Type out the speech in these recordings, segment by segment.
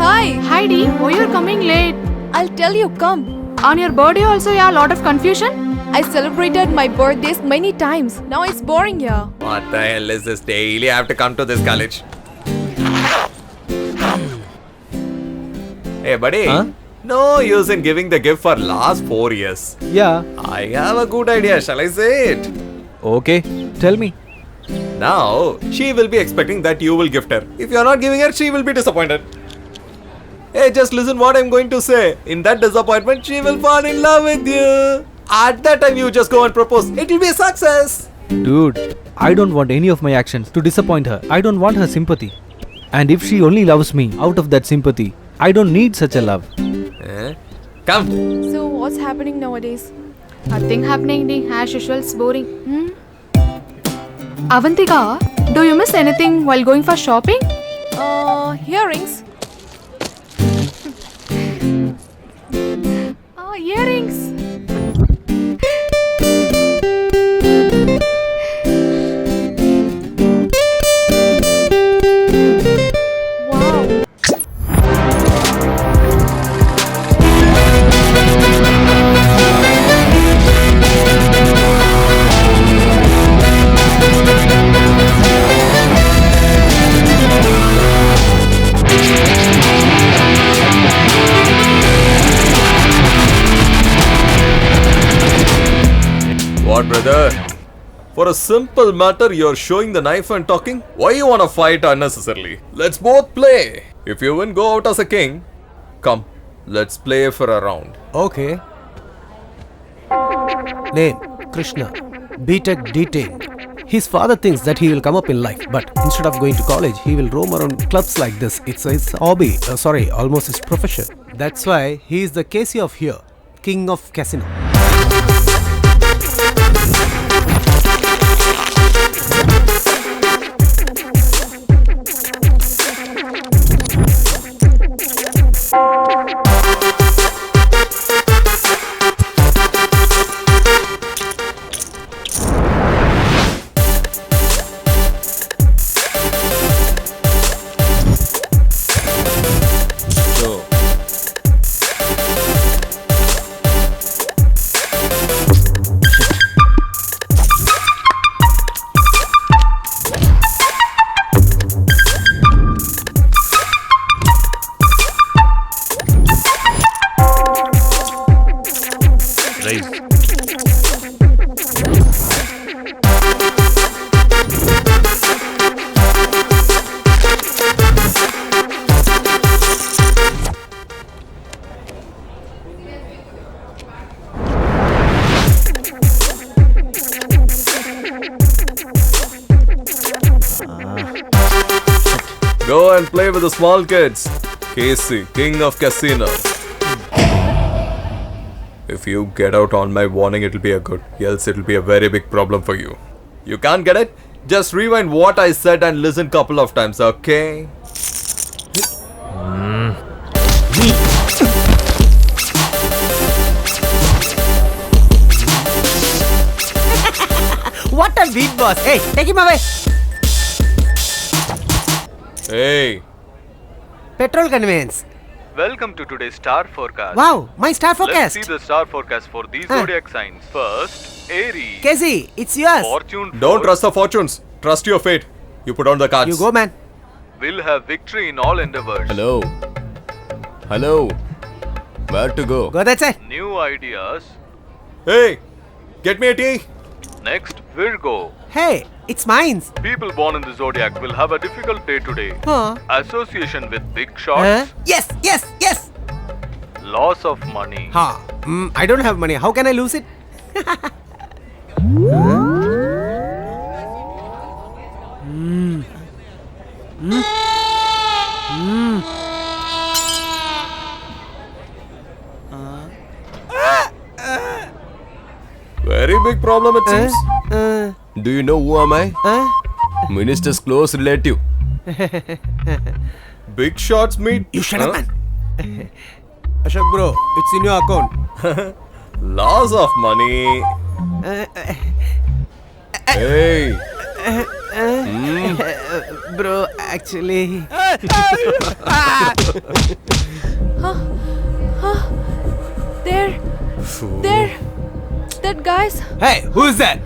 Hi. Heidi, why you're coming late? I'll tell you, come. On your birthday also, yeah, lot of confusion. I celebrated my birthdays many times. Now it's boring here. What the hell is this? Daily I have to come to this college. Hey buddy, no use in giving the gift for last 4 years. Yeah. I have a good idea, shall I say it? Okay. Tell me. Now, she will be expecting that you will gift her. If you are not giving her, she will be disappointed. Hey, just listen what I'm going to say. In that disappointment, she will fall in love with you. At that time, you just go and propose. It will be a success. Dude, I don't want any of my actions to disappoint her. I don't want her sympathy. And if she only loves me out of that sympathy, I don't need such a love. Come. So what's happening nowadays? Nothing happening, Dee. As usual, it's boring. Avantika, do you miss anything while going for shopping? Earrings. Earrings. Wow. What, brother? For a simple matter, you're showing the knife and talking? Why you wanna fight unnecessarily? Let's both play. If you win, go out as a king. Come, let's play for a round. Okay. Name Krishna. B.Tech detained. His father thinks that he will come up in life, but instead of going to college, he will roam around clubs like this. It's his hobby. Almost his profession. That's why he is the Casey of here, king of casino. Go and play with the small kids. Casey, king of casino. If you get out on my warning, it'll be a good. Else it'll be a very big problem for you. You can't get it? Just rewind what I said and listen couple of times, okay? What a beat, boss! Hey, take him away! Hey. Petrol conveyance. Welcome to today's star forecast. Wow, my star forecast. Let's see the star forecast for these zodiac signs. First, Aries. Casey, it's yours. Fortune. Don't trust the fortunes. Trust your fate. You put on the cards. You go, man. Will have victory in all endeavors. Hello. Hello. Where to go? Go that side. New ideas. Hey, get me a tea. Next, Virgo. Hey, it's mine. People born in the zodiac will have a difficult day today. Huh? Association with big shots. Yes, yes, yes. Loss of money. Ha. I don't have money. How can I lose it? Very big problem it seems. Do you know who am I? Minister's close relative. Big shots meet. You shut up, man. Ashok bro, it's in your account. Loss of money. Hey. Bro, Actually, There. That guy's. hey, who is that?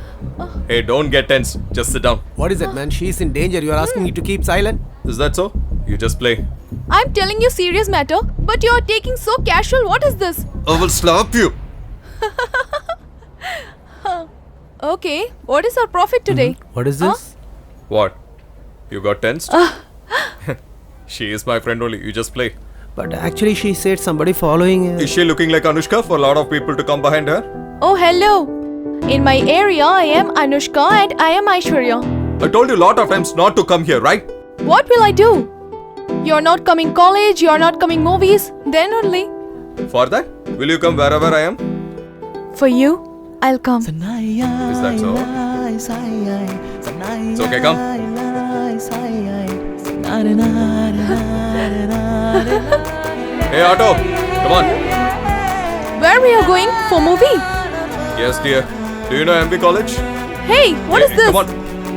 Hey, don't get tense. Just sit down. What is it, man? She's in danger. You are asking me to keep silent? Is that so? You just play. I'm telling you serious matter, but you're taking so casual. What is this? I will slap you. Okay, what is our profit today? What is this? What? You got tensed? She is my friend only. You just play. But actually, she said somebody following her. Is she looking like Anushka for a lot of people to come behind her? Oh, hello. In my area, I am Anushka and I am Aishwarya. I told you a lot of times not to come here, right? What will I do? You're not coming college, you're not coming movies, then only. For that, will you come wherever I am? For you, I'll come. Is that so? It's okay, come. Hey, Otto, come on. Where we are going? For movie? Yes, dear. Do you know MB College? Hey, what is this? Come on.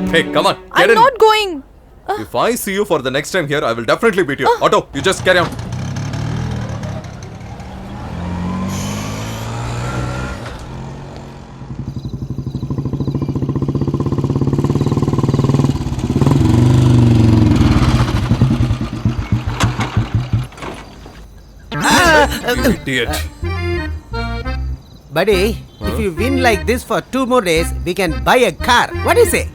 Hey, come on. Get I'm in. not going. If I see you for the next time here, I will definitely beat you. Otto, you just carry on. You idiot. Buddy, if you win like this for 2 more days, we can buy a car. What do you say?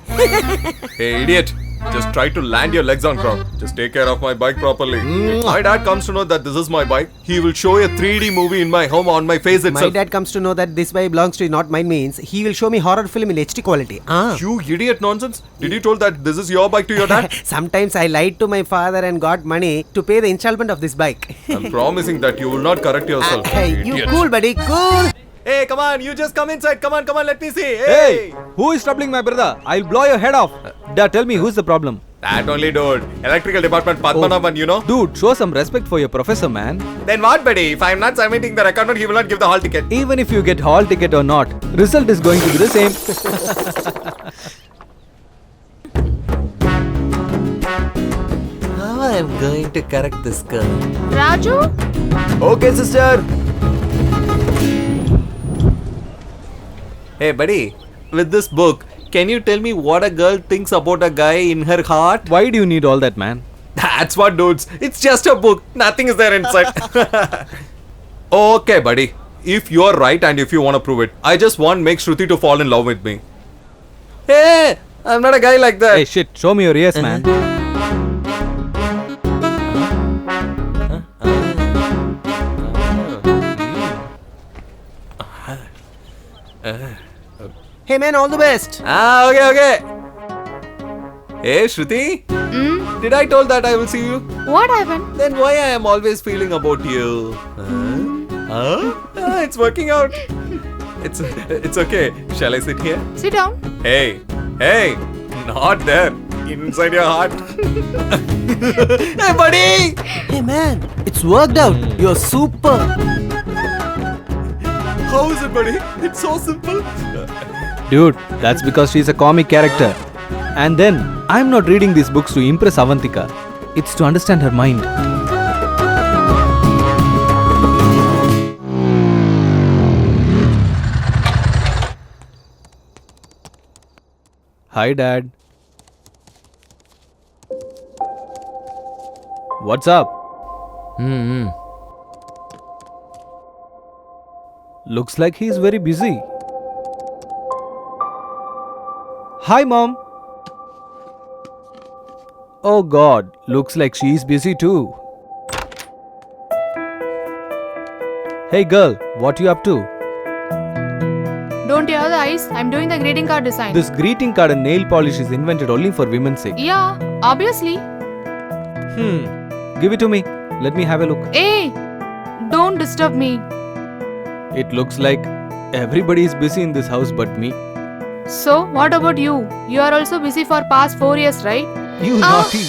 Hey, idiot. Just try to land your legs on ground. Just take care of my bike properly. If my dad comes to know that this is my bike, he will show a 3D movie in my home on my face My itself. dad comes to know that this bike belongs to not mine means he will show me horror film in HD quality. You idiot nonsense. Did you told that this is your bike to your dad? Sometimes I lied to my father and got money to pay the installment of this bike. I'm promising that you will not correct yourself. You idiot. cool, buddy, cool. Hey, come on. You just come inside. Come on, let me see. Hey, who is troubling my brother? I'll blow your head off. Dad, tell me who's the problem. That only dude. Electrical department Padmanabhan, you know? Dude, show some respect for your professor, man. Then what, buddy? If I'm not submitting the record note, he will not give the hall ticket. Even if you get hall ticket or not, result is going to be the same. How I'm going to correct this girl? Raju? Okay, sister. Hey, buddy. With this book, can you tell me what a girl thinks about a guy in her heart? Why do you need all that, man? That's what, dudes. It's just a book. Nothing is there inside. Okay, buddy. If you're right and if you want to prove it, I just want make Shruti to fall in love with me. Hey, I'm not a guy like that. Hey, shit, show me your ears, man. Hey man, all the best. Okay. Hey, Shruti. Did I told that I will see you? What happened? Then why I am always feeling about you? It's working out. It's okay. Shall I sit here? Sit down. Hey, not there. Inside your heart. Hey, buddy. Hey man, it's worked out. You're super. How is it, buddy? It's so simple. Dude, that's because she's a comic character. And then, I'm not reading these books to impress Avantika. It's to understand her mind. Hi, Dad. What's up? Looks like he's very busy. Hi, Mom. Oh God, looks like she's busy too. Hey girl, what you up to? Don't tear the eyes. I'm doing the greeting card design. This greeting card and nail polish is invented only for women's sake. Yeah, obviously. Give it to me. Let me have a look. Hey, don't disturb me. It looks like everybody is busy in this house but me. So, what about you? You are also busy for past 4 years, right? You naughty.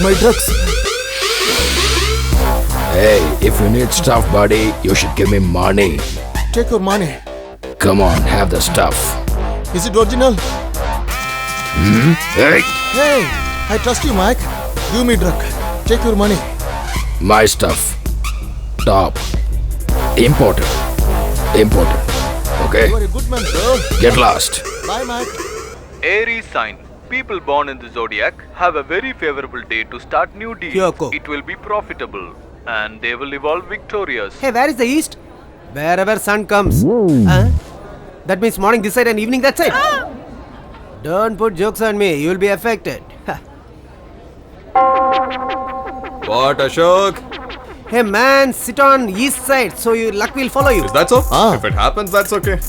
My drugs. Hey, if you need stuff, buddy, you should give me money. Take your money. Come on, have the stuff. Is it original? Hey, Hey, I trust you, Mike. Give me drug. Take your money. my stuff. Top. Imported. Okay? You are a good man, bro. Get lost. Bye, Mike. Aries sign. People born in the zodiac have a very favorable day to start new deals. Kyoko. It will be profitable and they will evolve victorious. Hey, where is the east? Wherever sun comes. That means morning this side and evening that side. Don't put jokes on me. You will be affected. What, Ashok? Hey man, sit on east side so your luck will follow you. Is that so? Ah. If it happens, that's okay.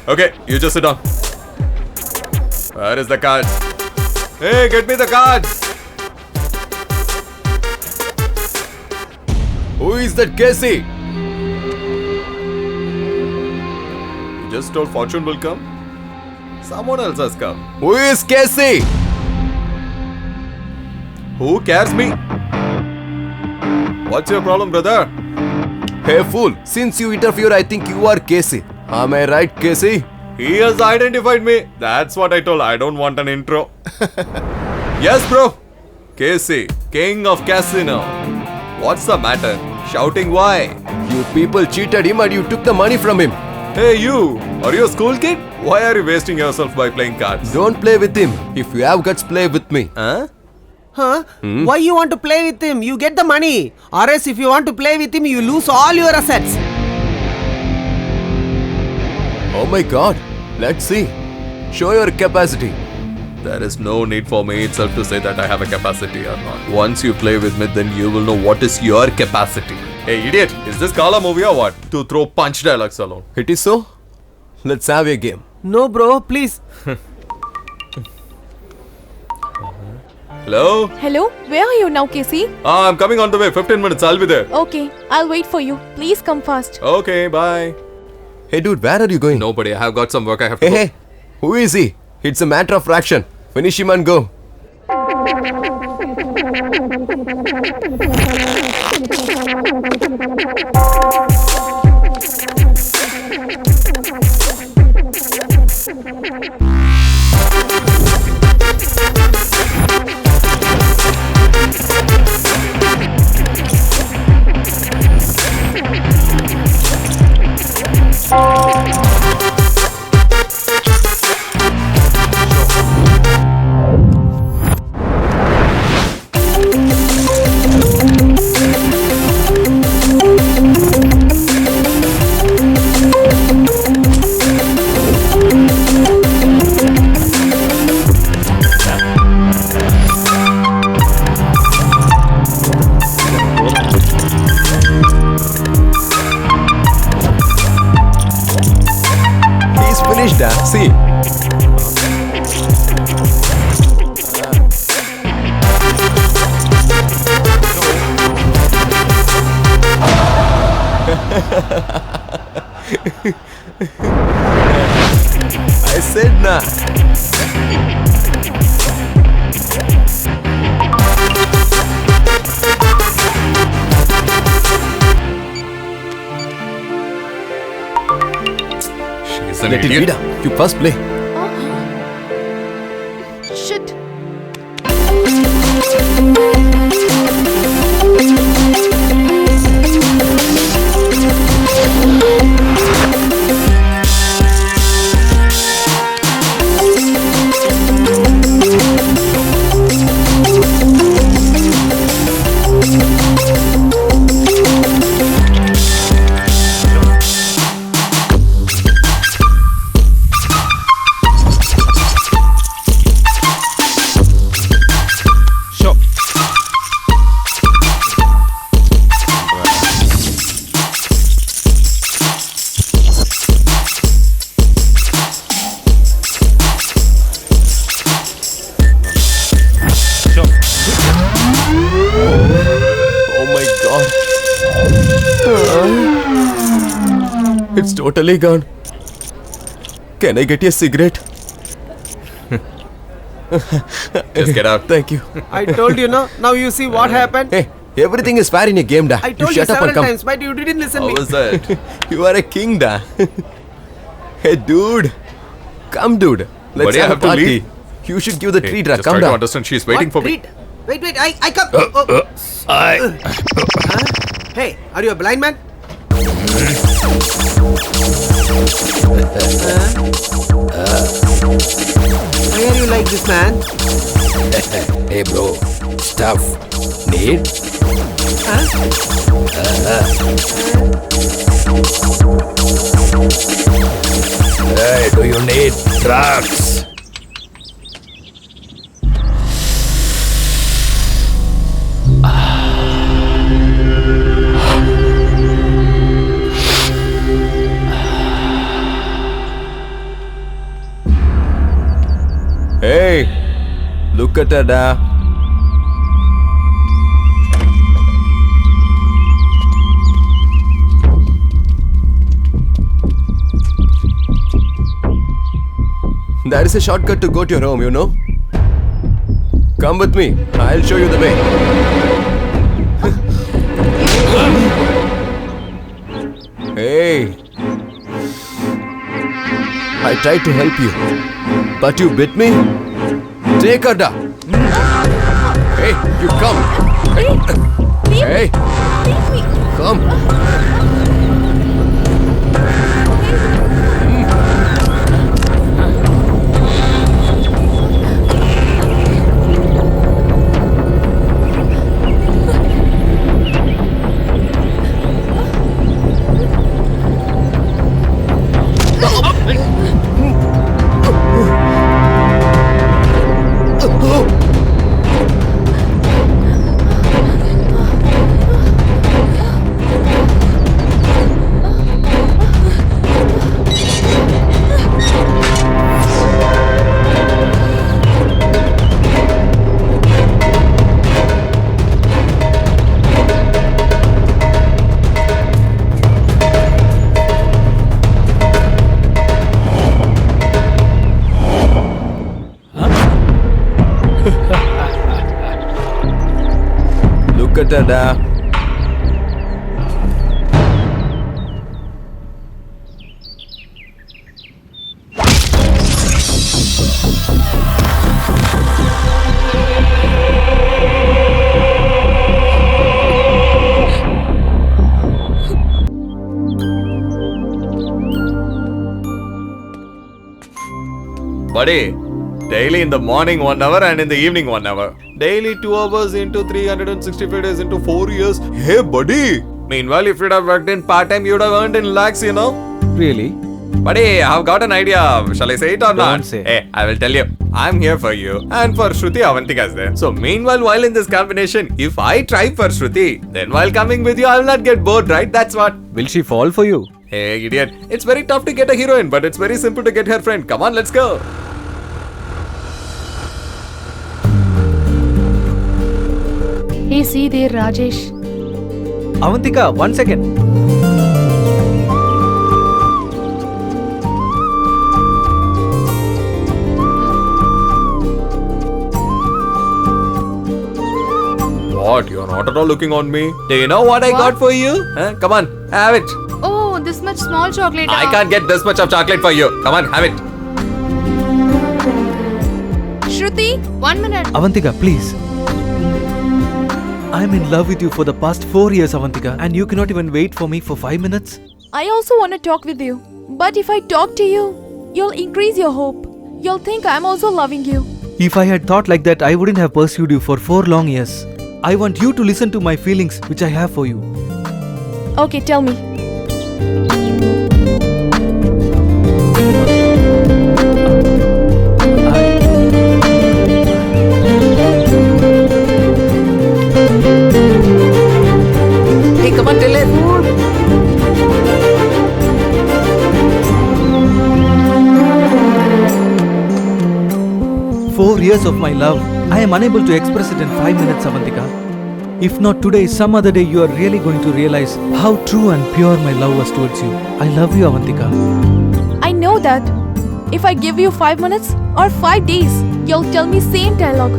Okay, you just sit down. Where is the card? Hey, get me the card. Who is that Casey? You just told fortune will come. Someone else has come. Who is Casey? Who cares me? What's your problem, brother? Hey fool, since you interfere, I think you are Casey. Am I right, Casey? He has identified me. That's what I told. I don't want an intro. Yes, bro. Casey, king of casino. What's the matter? Shouting why? You people cheated him and you took the money from him. Hey, you. Are you a school kid? Why are you wasting yourself by playing cards? Don't play with him. If you have guts, play with me. Huh? Huh? Why you want to play with him? You get the money. Or else if you want to play with him, you lose all your assets. Oh my god. Let's see. Show your capacity. There is no need for me itself to say that I have a capacity or not. Once you play with me, then you will know what is your capacity. Hey, idiot. Is this Kala movie or what? To throw punch dialogues alone. It is so? Let's have a game. No bro, please. Hello? Hello? Where are you now, Casey? I'm coming on the way. 15 minutes. I'll be there. Okay, I'll wait for you. Please come fast. Okay, bye. Hey dude, where are you going? Nobody. I have got some work I have to Hey, do. hey. Who is he? It's a matter of fraction. Finish him and go. He's finished that. See. I said nah. She's an Let it be idiot. done. You first play. Shit. Oh my god. It's totally gone. Can I get a cigarette? Just get out. Thank you. I told you, no? Now you see what happened? Hey, everything is fair in a game, da. I told you shut up and several come. times, but you didn't listen How me. was that? You are a king, da. Hey, dude. Come, dude. Let's Buddy, I have a have to party. leave. You should give the Hey, treat, da. just Come try to down. understand. She's waiting for me. Treat. Wait, I come. Huh? Hey, are you a blind man? Why are you like this, man? Hey, bro. Stuff. Need? Hey, do you need drugs? Hey, look at that. There is a shortcut to go to your home, you know? Come with me. I'll show you the way. Hey. I tried to help you, but you bit me? Take her down. Hey, you come. Hey, come. Look at that. Buddy, daily in the morning 1 hour and in the evening 1 hour. Daily 2 hours into 365 days into 4 years. Hey, buddy! Meanwhile, if you'd have worked in part-time, you'd have earned in lakhs, you know? Really? Buddy, I've got an idea. Shall I say it or not? Don't say. Hey, I will tell you. I'm here for you. And for Shruti, Avantika is there. So meanwhile, while in this combination, if I try for Shruti, then while coming with you, I will not get bored, right? That's what. Will she fall for you? Hey, idiot. It's very tough to get a heroine, but it's very simple to get her friend. Come on, let's go. Hey, see there, Rajesh. Avantika, 1 second. What? You're not at all looking on me. Do you know what I got for you? Huh? Come on, have it. Oh, this much small chocolate. I can't get this much of chocolate for you. Come on, have it. Shruti, 1 minute. Avantika, please. I'm in love with you for the past 4 years, Avantika, and you cannot even wait for me for 5 minutes? I also want to talk with you. But if I talk to you, you'll increase your hope. You'll think I'm also loving you. If I had thought like that, I wouldn't have pursued you for 4 long years. I want you to listen to my feelings, which I have for you. Okay, tell me. Hey, come on, tell it. 4 years of my love, I am unable to express it in 5 minutes, Avantika. If not today, some other day you are really going to realize how true and pure my love was towards you. I love you, Avantika. I know that. If I give you 5 minutes or 5 days, you'll tell me same dialogue.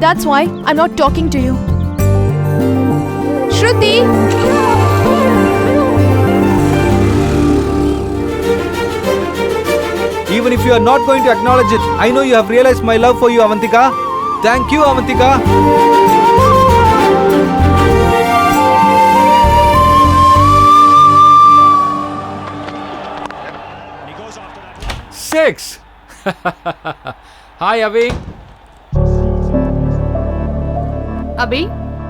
That's why I'm not talking to you. Shruti! Even if you are not going to acknowledge it, I know you have realized my love for you, Avantika. Thank you, Avantika. Six. Hi, Avi. Abhi,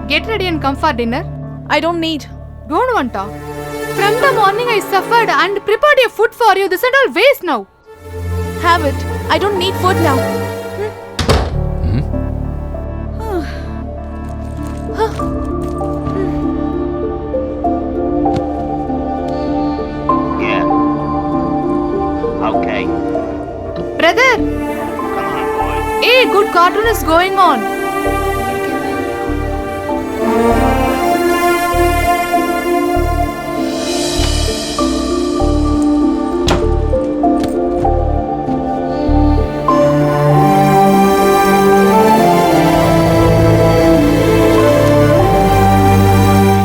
get ready and come for dinner. I don't need. Don't want to. From the morning I suffered and prepared your food for you. This is all waste now. Have it. I don't need food now. Okay. Brother! Come on, boy. Hey, good cartoon is going on.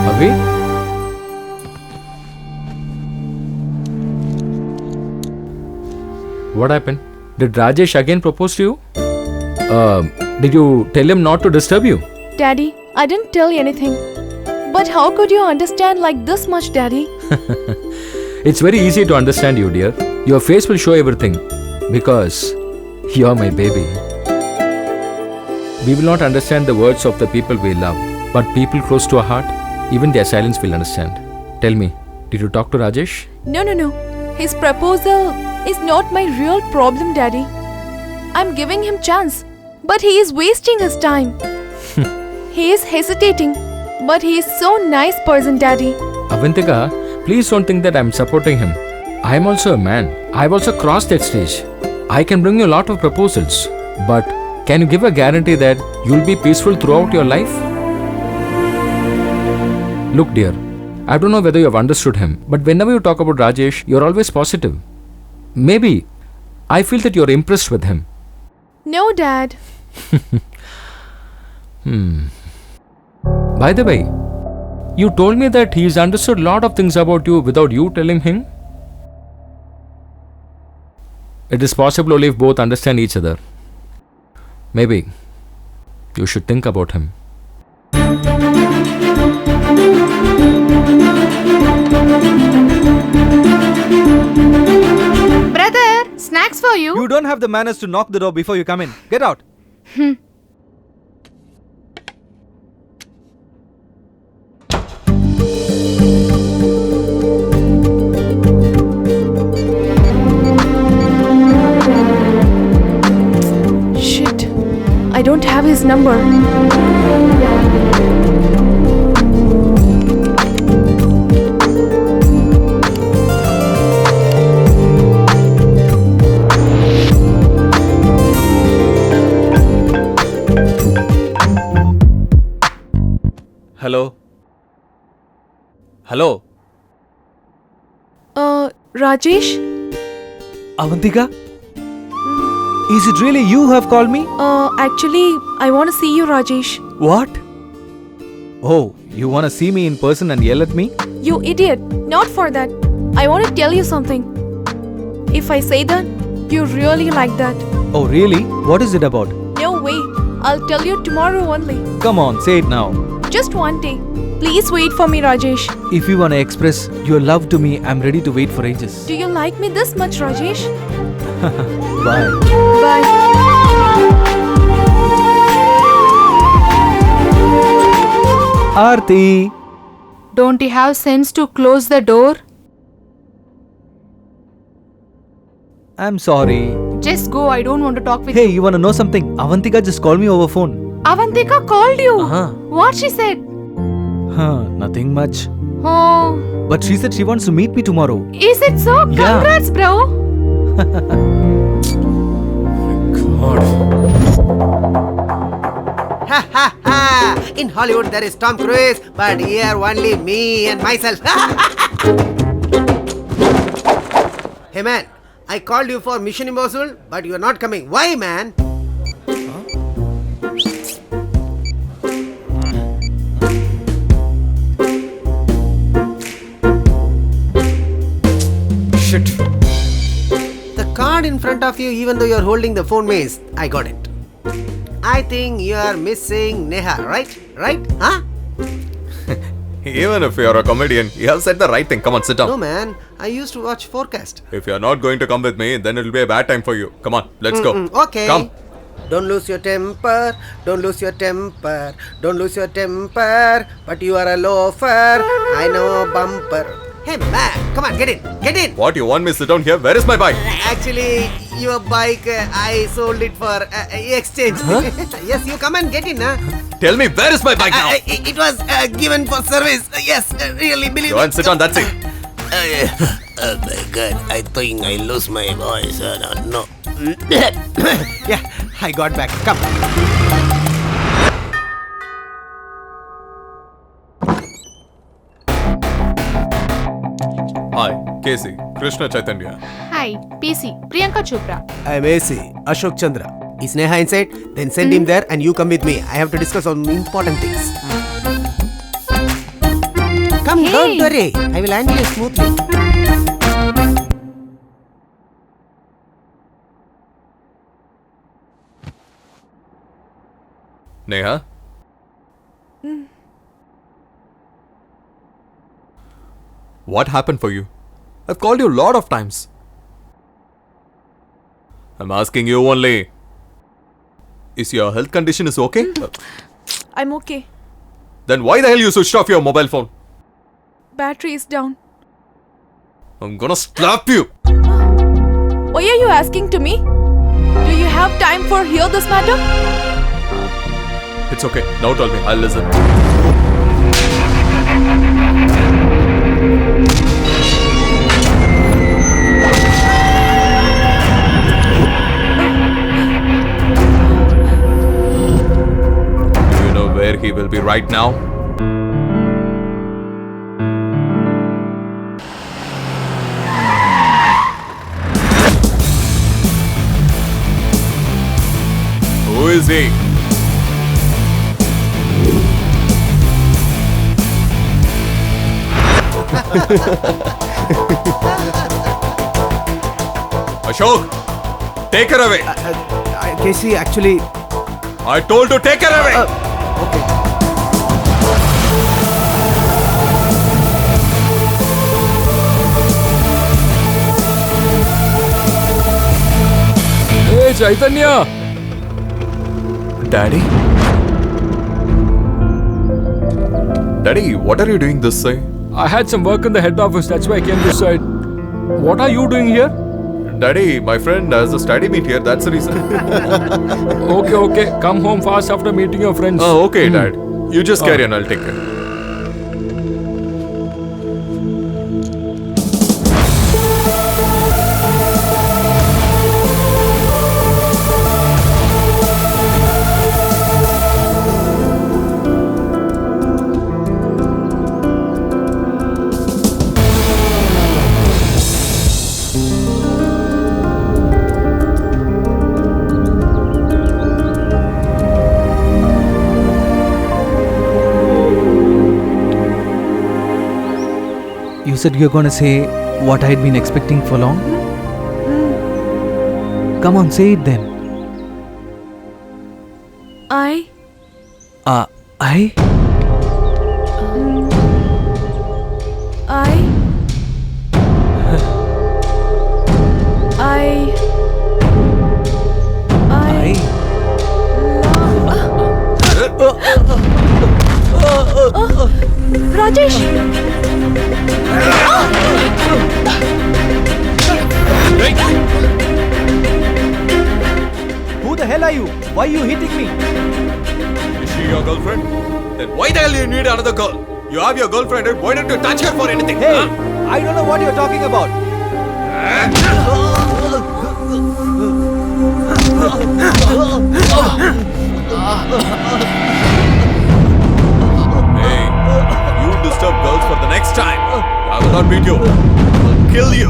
Avi? What happened? Did Rajesh again propose to you? Did you tell him not to disturb you? Daddy, I didn't tell you anything. But how could you understand like this much, Daddy? It's very easy to understand you, dear. Your face will show everything because you are my baby. We will not understand the words of the people we love, but people close to our heart, even their silence will understand. Tell me, did you talk to Rajesh? No. His proposal is not my real problem, Daddy. I'm giving him chance, but he is wasting his time. He is hesitating, but he is so nice person, Daddy. Avantika, please don't think that I'm supporting him. I am also a man. I've also crossed that stage. I can bring you a lot of proposals, but can you give a guarantee that you'll be peaceful throughout your life? Look, dear, I don't know whether you have understood him, but whenever you talk about Rajesh, you're always positive. Maybe I feel that you're impressed with him. No, Dad. By the way, you told me that he's understood a lot of things about you without you telling him. It is possible only if both understand each other. Maybe you should think about him. Brother, snacks for you. You don't have the manners to knock the door before you come in. Get out. Shit. I don't have his number. Hello? Hello? Rajesh? Avantika? Is it really you who have called me? Actually, I want to see you, Rajesh. What? Oh, you want to see me in person and yell at me? You idiot. Not for that. I want to tell you something. If I say that, you really like that. Oh, really? What is it about? No way. I'll tell you tomorrow only. Come on, say it now. Just one day. Please wait for me, Rajesh. If you want to express your love to me, I'm ready to wait for ages. Do you like me this much, Rajesh? Bye. Bye. Aarti! Don't you have sense to close the door? I'm sorry. Just go, I don't want to talk with Hey, you. you want to know something? Avantika just called me over phone. Avantika called you. Uh-huh. What she said? Nothing much. Oh, But she said she wants to meet me tomorrow. is it so? Yeah. Congrats, bro. Ha ha ha! In Hollywood there is Tom Cruise, but here only me and myself. Hey man, I called you for Mission Impossible, but you are not coming. Why, man? Shit. The card in front of you, even though you are holding the phone, means I got it. I think you are missing Neha, right? Right? Huh? Even if you're a comedian, you have said the right thing. Come on, sit down. No, man. I used to watch Forecast. If you're not going to come with me, then it'll be a bad time for you. Come on, let's go. Okay. Come. Don't lose your temper. Don't lose your temper. Don't lose your temper. But you are a loafer. I know a bumper. Hey, man. Come on, get in. Get in. What, you want me to sit down here? Where is my bike? Actually, your bike, I sold it for exchange. Yes, you come and get in. Tell me, where is my bike now? It was given for service. Yes, really, believe Go and sit down, that's it. Oh my god, I think I lost my voice. No. Yeah, I got back. Come. Hi, Casey, Krishna Chaitanya. Hi, PC, Priyanka Chopra. I'm AC, Ashok Chandra. Is Neha inside? Then send him there and you come with me. I have to discuss on important things. Come, Hey. don't worry. I will handle it smoothly. Neha? What happened for you? I've called you a lot of times. I'm asking you only. Is your health condition is okay? I'm okay. Then why the hell you switched off your mobile phone? Battery is down. I'm gonna slap you. Why are you asking to me? Do you have time for hear this matter? It's okay. Now tell me. I'll listen. Do you know where he will be right now? Who is he? Ashok, take her away. Casey, actually... I told to take her away. Hey, Chaitanya! Daddy? Daddy, what are you doing this side? I had some work in the head office, that's why I came this side. What are you doing here? Daddy, my friend has a study meet here, that's the reason. Okay. Come home fast after meeting your friends. Oh, okay, Dad. You just carry on, I'll take care. You said you're gonna say what I'd been expecting for long? Come on, say it then. I I? I Rajesh! Who the hell are you? Why are you hitting me? Is she your girlfriend? Then why the hell you need another girl? You have your girlfriend, right? Why don't you touch her for anything? Hey, I don't know what you're talking about. Hey, you disturb girls for the next time. I will not beat you. I'll kill you.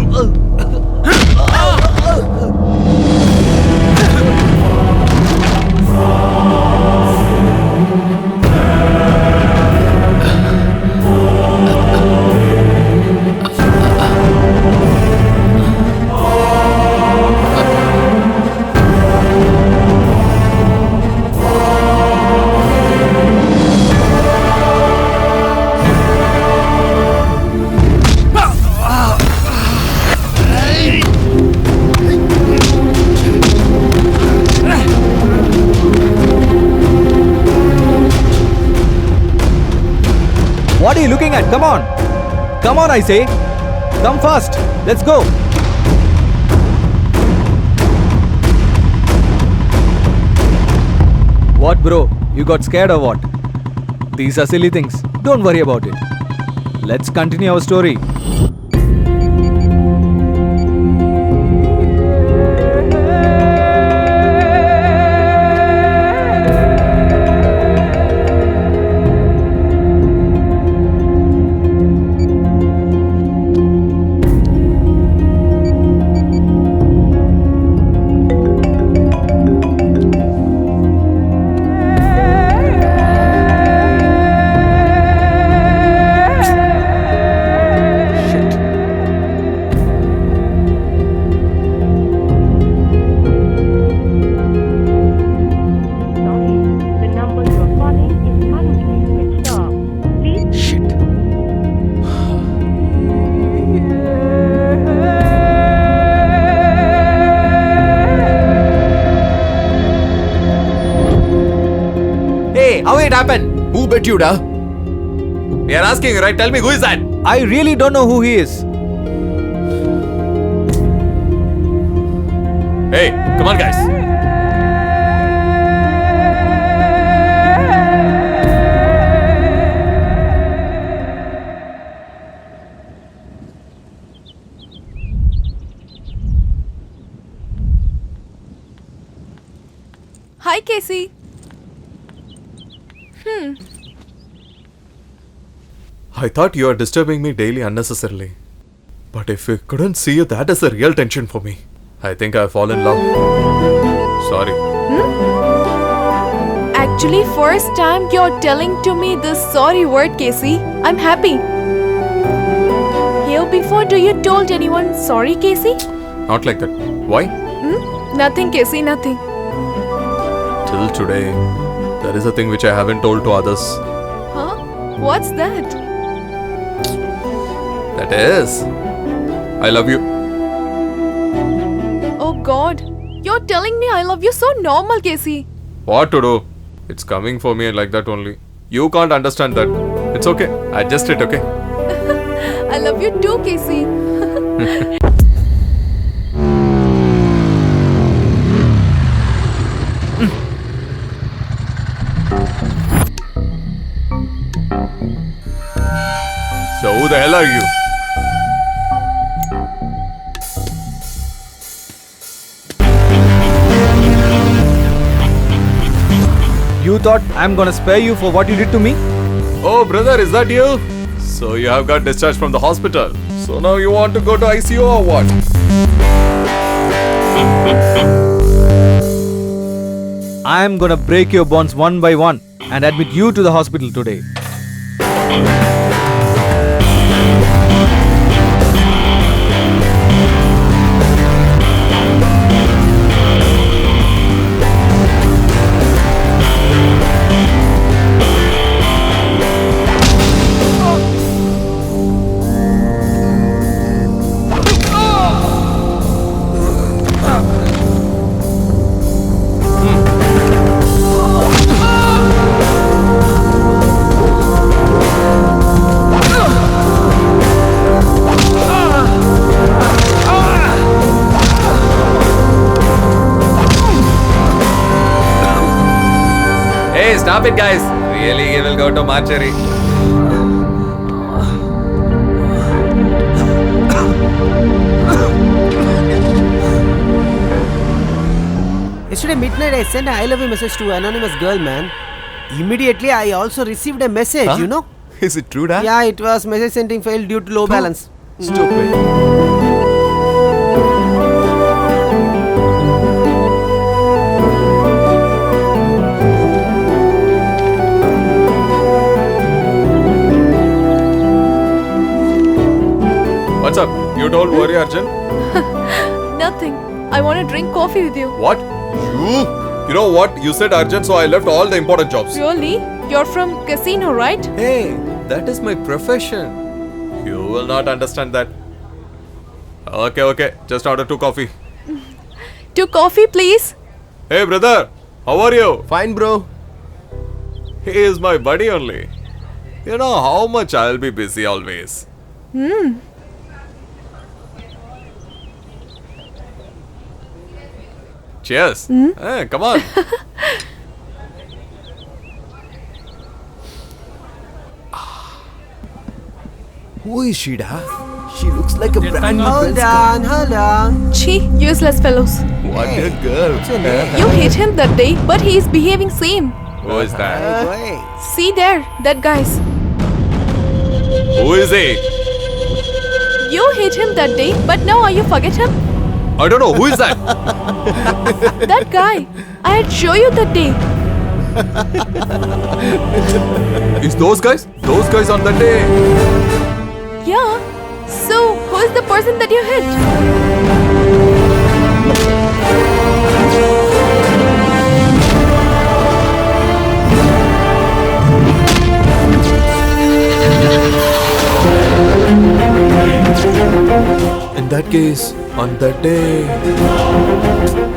are you looking at? Come on. Come on, I say. Come fast. Let's go. What, bro? You got scared or what? These are silly things. Don't worry about it. Let's continue our story. Hey, how it happened? Who bet you, da? We are asking you, right? Tell me, who is that? I really don't know who he is. Hey, come on, guys. Hi, Casey. I thought you are disturbing me daily unnecessarily. But if I couldn't see you, that is a real tension for me. I think I've fallen in love. Sorry. Actually, first time you're telling to me this sorry word, Casey. I'm happy. Here before, do you told anyone sorry, Casey? Not like that. Why? Nothing, Casey, nothing. Till today, there is a thing which I haven't told to others. Huh? What's that? That is, I love you. Oh God, you're telling me I love you so normal, Casey. What to do? It's coming for me like that only. You can't understand that. It's okay. Adjust it, okay? I love you too, Casey. So who the hell are you? You thought I'm gonna spare you for what you did to me? Oh, brother, is that you? So you have got discharged from the hospital. So now you want to go to ICU or what? I'm gonna break your bonds one by one and admit you to the hospital today. Hey, stop it, guys. Really, he will go to mortuary. Yesterday midnight I sent a I love you message to an anonymous girl, man. Immediately I also received a message, Huh? you know? Is it true, Dad? Yeah, it was message sending failed due to low balance. Stupid. What's up? You don't worry, Arjun. Nothing. I want to drink coffee with you. What? You know what? You said Arjun, so I left all the important jobs. Really? You're from casino, right? Hey, that is my profession. You will not understand that. Okay. Just order 2 coffee. 2 coffee, please. Hey, brother. How are you? Fine, bro. He is my buddy only. You know how much I'll be busy always. Cheers. Hey, come on. Who is she, da? She looks like a brand new Hold Benz on, hold on. Chi, useless fellows. car. What a girl. You hate him that day, but he is behaving same. Who is that? Wait. See there, that guy's. Who is he? You hate him that day, but now you forget him? I don't know. Who is that? That guy. I had show you that day. Is those guys? Those guys on that day. Yeah. So, who is the person that you hit? In that case, on that day.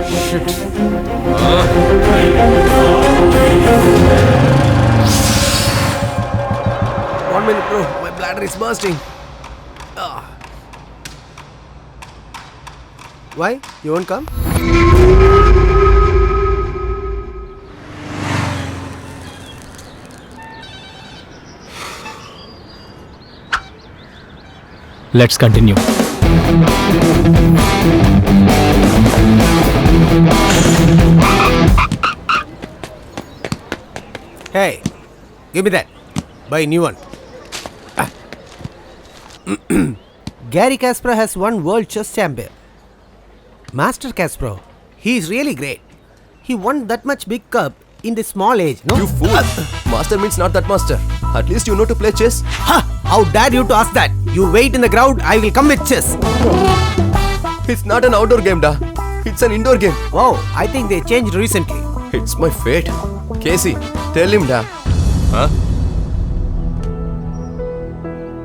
Shit. 1 minute, bro. My bladder is bursting. Why? You won't come? Let's continue. Hey, give me that. Buy a new one. Gary Kasparov has won World Chess Champion. Master Kasparov, he is really great. He won that much big cup in this small age, no? You fool. Master means not that master. At least you know to play chess. Ha! How dare you to ask that? You wait in the crowd, I will come with chess. It's not an outdoor game, da. It's an indoor game. Wow, I think they changed recently. It's my fate. Casey, tell him, da. Huh?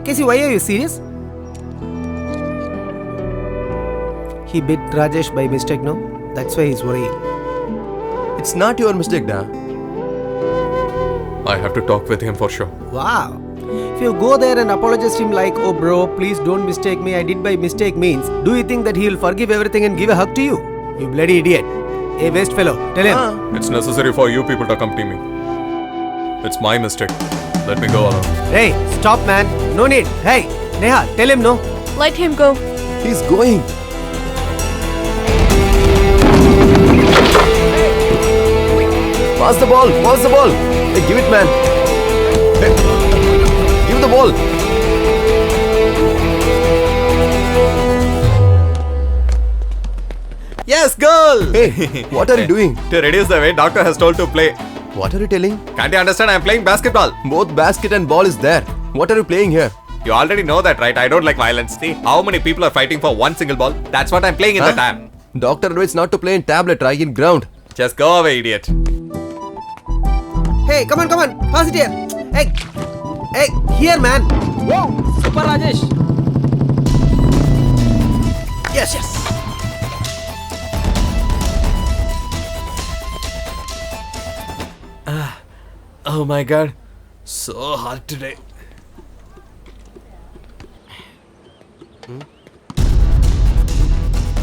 Casey, why are you serious? He beat Rajesh by mistake, no? That's why he's worrying. It's not your mistake, da. I have to talk with him for sure. Wow. If you go there and apologize to him like, oh bro, please don't mistake me, I did by mistake means, do you think that he will forgive everything and give a hug to you? You bloody idiot. Hey, waste fellow, tell him. It's necessary for you people to accompany me. It's my mistake. Let me go alone. Hey, stop man. No need. Hey, Neha, tell him no. Let him go. He's going. Pass the ball. Pass the ball. Hey, give it, man. Hey, give the ball. Yes, girl! Hey, what are you doing? To reduce the weight, doctor has told to play. What are you telling? Can't you understand? I'm playing basketball. Both basket and ball is there. What are you playing here? You already know that, right? I don't like violence. See how many people are fighting for one single ball? That's what I'm playing in the time. Doctor advised not to play in tablet, try in ground. Just go away, idiot. Hey, come on. Pass it here. Hey, here man. Wow, Super Rajesh. Yes. Oh my god. So hard today.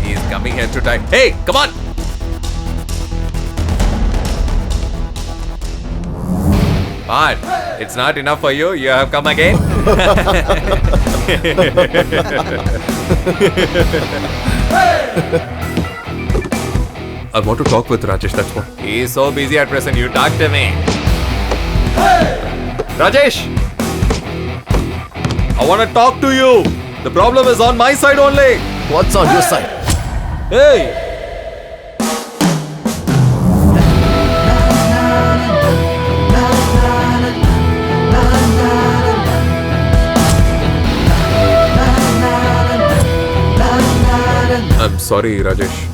He's coming here to die. Hey, come on! What? It's not enough for you? You have come again? I want to talk with Rajesh, that's what. He is so busy at present, you talk to me. Rajesh! I want to talk to you. The problem is on my side only. What's on your side? Hey! I'm sorry, Rajesh.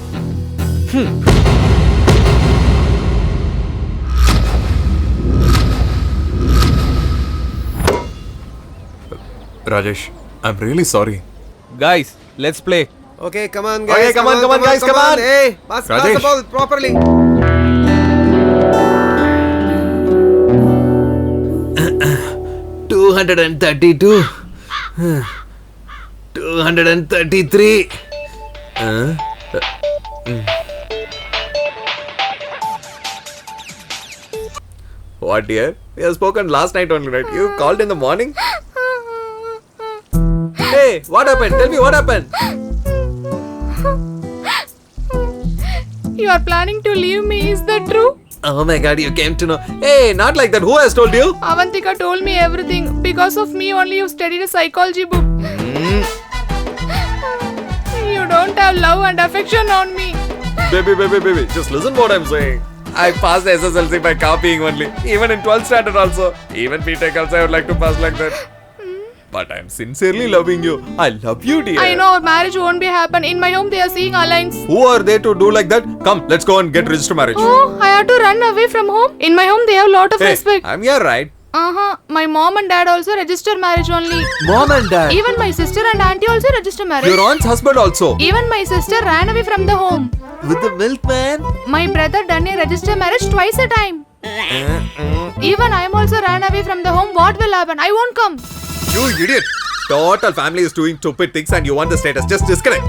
Rajesh, I'm really sorry. Guys, let's play. Okay, come on guys. Okay, come on, guys, come on. Hey, pass the Rajesh. ball properly. Too 232. 233. What, dear? We have spoken last night only, right? You called in the morning? Hey, what happened? Tell me what happened. You are planning to leave me, is that true? Oh my god, you came to know. Hey, not like that. Who has told you? Avantika told me everything. Because of me only you studied a psychology book. You don't have love and affection on me. Baby. Just listen what I'm saying. I passed SSLC by copying only. Even in 12th standard also. Even BTech also I would like to pass like that. But I'm sincerely loving you. I love you, dear. I know our marriage won't be happen. In my home they are seeing alliance. Who are they to do like that? Come, let's go and get registered marriage. Oh, I have to run away from home. In my home they have lot of Hey, respect. I'm here, right? My mom and dad also register marriage only. Mom and dad. Even my sister and auntie also register marriage. Your aunt's husband also. Even my sister ran away from the home. With the milkman. My brother done a register marriage twice a time. Even I am also ran away from the home. What will happen? I won't come. You idiot. Total family is doing stupid things and you want the status. Just disconnect.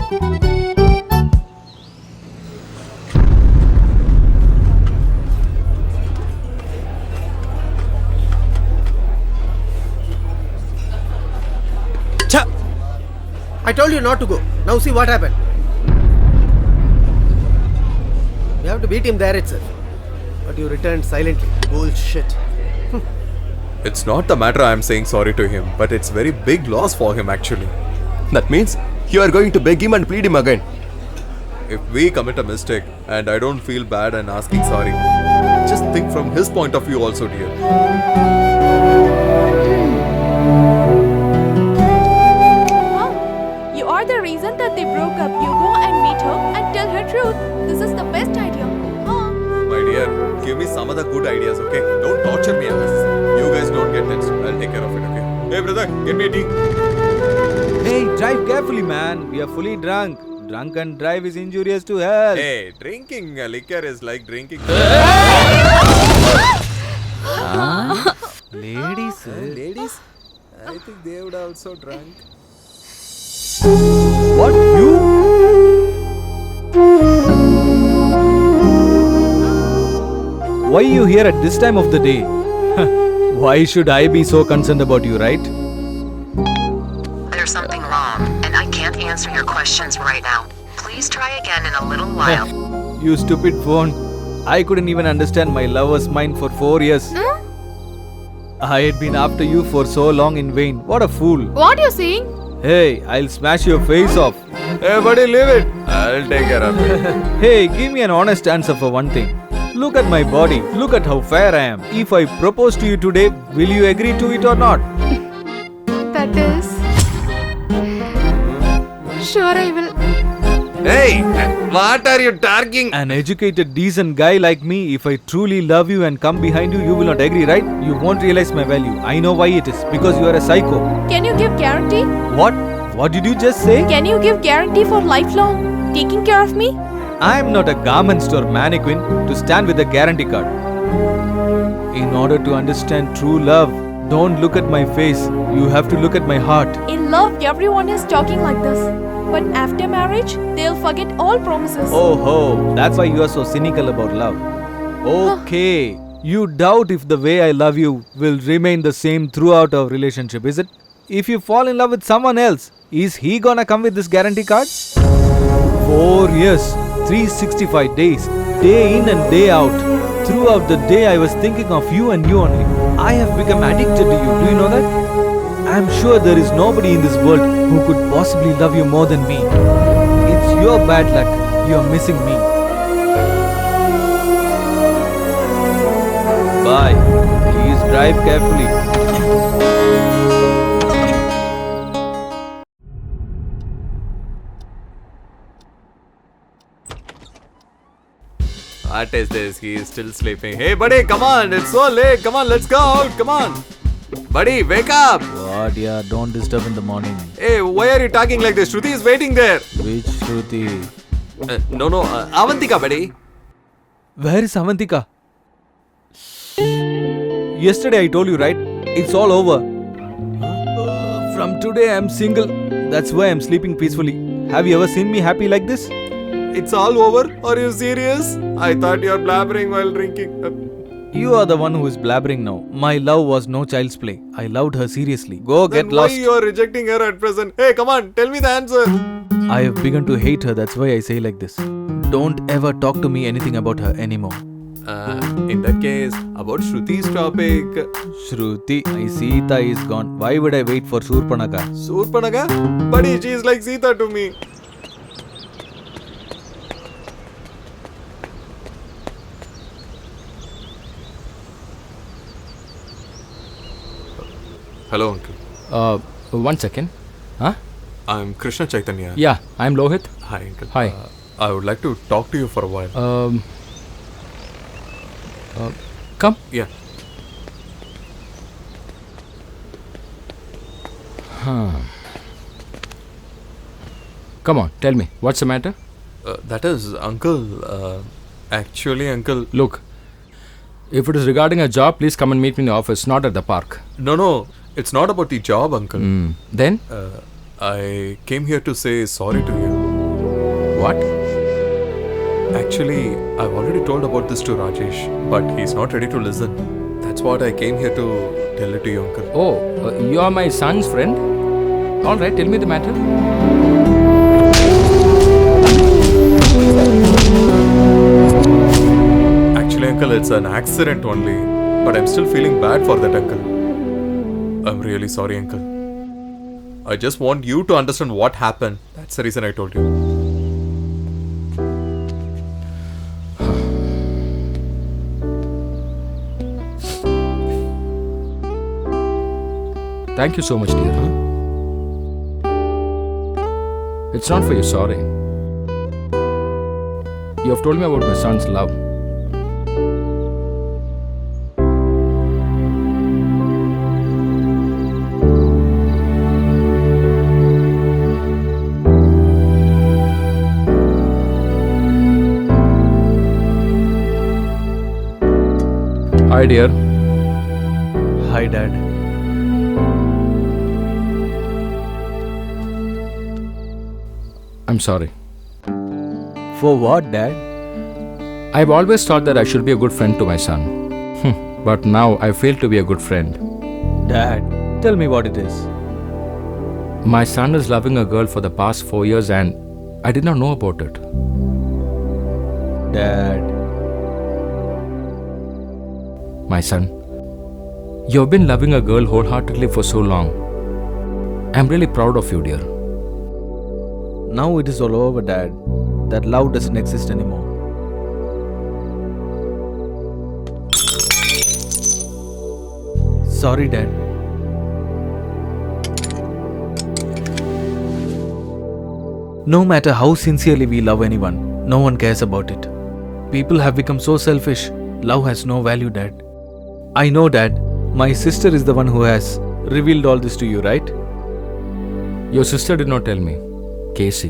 Cha! I told you not to go. Now see what happened. You have to beat him there itself. But you returned silently. Bullshit. It's not the matter I'm saying sorry to him, but it's very big loss for him actually. That means you are going to beg him and plead him again. If we commit a mistake and I don't feel bad and asking sorry, just think from his point of view also, dear. You are the reason that they broke up. You go and meet her and tell her truth. This is the best idea. My dear, give me some other good ideas, okay? Don't torture me unnecessarily. You guys don't get tensed. I'll take care of it, okay? Hey brother, get me a tea. Hey, drive carefully, man. We are fully drunk. Drunk and drive is injurious to health. Hey, drinking liquor is like drinking. Ladies. Ladies? I think they would also drunk. What? You? Why are you here at this time of the day? Why should I be so concerned about you, right? There's something wrong, and I can't answer your questions right now. Please try again in a little while. You stupid phone. I couldn't even understand my lover's mind for 4 years. I had been after you for so long in vain. What a fool. What you saying? Hey, I'll smash your face off. Hey buddy, leave it. I'll take care of it. Hey, give me an honest answer for one thing. Look at my body. Look at how fair I am. If I propose to you today, will you agree to it or not? That is... Sure I will. Hey, what are you talking? An educated, decent guy like me, if I truly love you and come behind you, you will not agree, right? You won't realize my value. I know why it is. Because you are a psycho. Can you give guarantee? What? What did you just say? Can you give guarantee for lifelong taking care of me? I am not a garment store mannequin to stand with a guarantee card. In order to understand true love, don't look at my face. You have to look at my heart. In love, everyone is talking like this. But after marriage, they'll forget all promises. Oh ho, that's why you are so cynical about love. Okay, you doubt if the way I love you will remain the same throughout our relationship, is it? If you fall in love with someone else, is he gonna come with this guarantee card? 4 years, 365 days, day in and day out. Throughout the day I was thinking of you and you only. I have become addicted to you, do you know that? I am sure there is nobody in this world who could possibly love you more than me. It's your bad luck, you are missing me. Bye. Please drive carefully. What is this? He is still sleeping. Hey buddy, come on. It's so late. Come on, let's go out. Come on. Buddy, wake up. What? Yeah, don't disturb in the morning. Hey, why are you talking like this? Shruti is waiting there. Which Shruti? No, Avantika, buddy. Where is Avantika? Yesterday I told you, right? It's all over. From today I'm single. That's why I'm sleeping peacefully. Have you ever seen me happy like this? It's all over? Are you serious? I thought you're blabbering while drinking. You are the one who is blabbering now. My love was no child's play. I loved her seriously. Go Then get lost. why you're rejecting her at present? Hey, come on, tell me the answer. I have begun to hate her. That's why I say like this. Don't ever talk to me anything about her anymore. In that case, about Shruti's topic. Shruti, my Sita is gone. Why would I wait for Surpanaka? Surpanaga? Buddy, she is like Sita to me. Hello, uncle. 1 second. Huh? I'm Krishna Chaitanya. Yeah, I'm Lohit. Hi, uncle. Hi. I would like to talk to you for a while. Come. Yeah. Come on, tell me. What's the matter? That is, uncle. Actually, uncle. Look, if it is regarding a job, please come and meet me in the office, not at the park. No. It's not about the job, uncle. Then? I came here to say sorry to you. What? Actually, I've already told about this to Rajesh, but he's not ready to listen. That's what I came here to tell it to you, uncle. Oh, you are my son's friend? Alright, tell me the matter. Actually, uncle, it's an accident only, but I'm still feeling bad for that, uncle. I'm really sorry, uncle. I just want you to understand what happened. That's the reason I told you. Thank you so much, dear. It's not for you, sorry. You have told me about my son's love. Hi, dear. Hi, Dad. I'm sorry. For what, Dad? I've always thought that I should be a good friend to my son. But now I fail to be a good friend. Dad, tell me what it is. My son is loving a girl for the past 4 years and I did not know about it. Dad. My son, you've been loving a girl wholeheartedly for so long. I'm really proud of you, dear. Now it is all over, Dad. That love doesn't exist anymore. Sorry, Dad. No matter how sincerely we love anyone, no one cares about it. People have become so selfish. Love has no value, Dad. I know, Dad. My sister is the one who has revealed all this to you, right? Your sister did not tell me. Casey.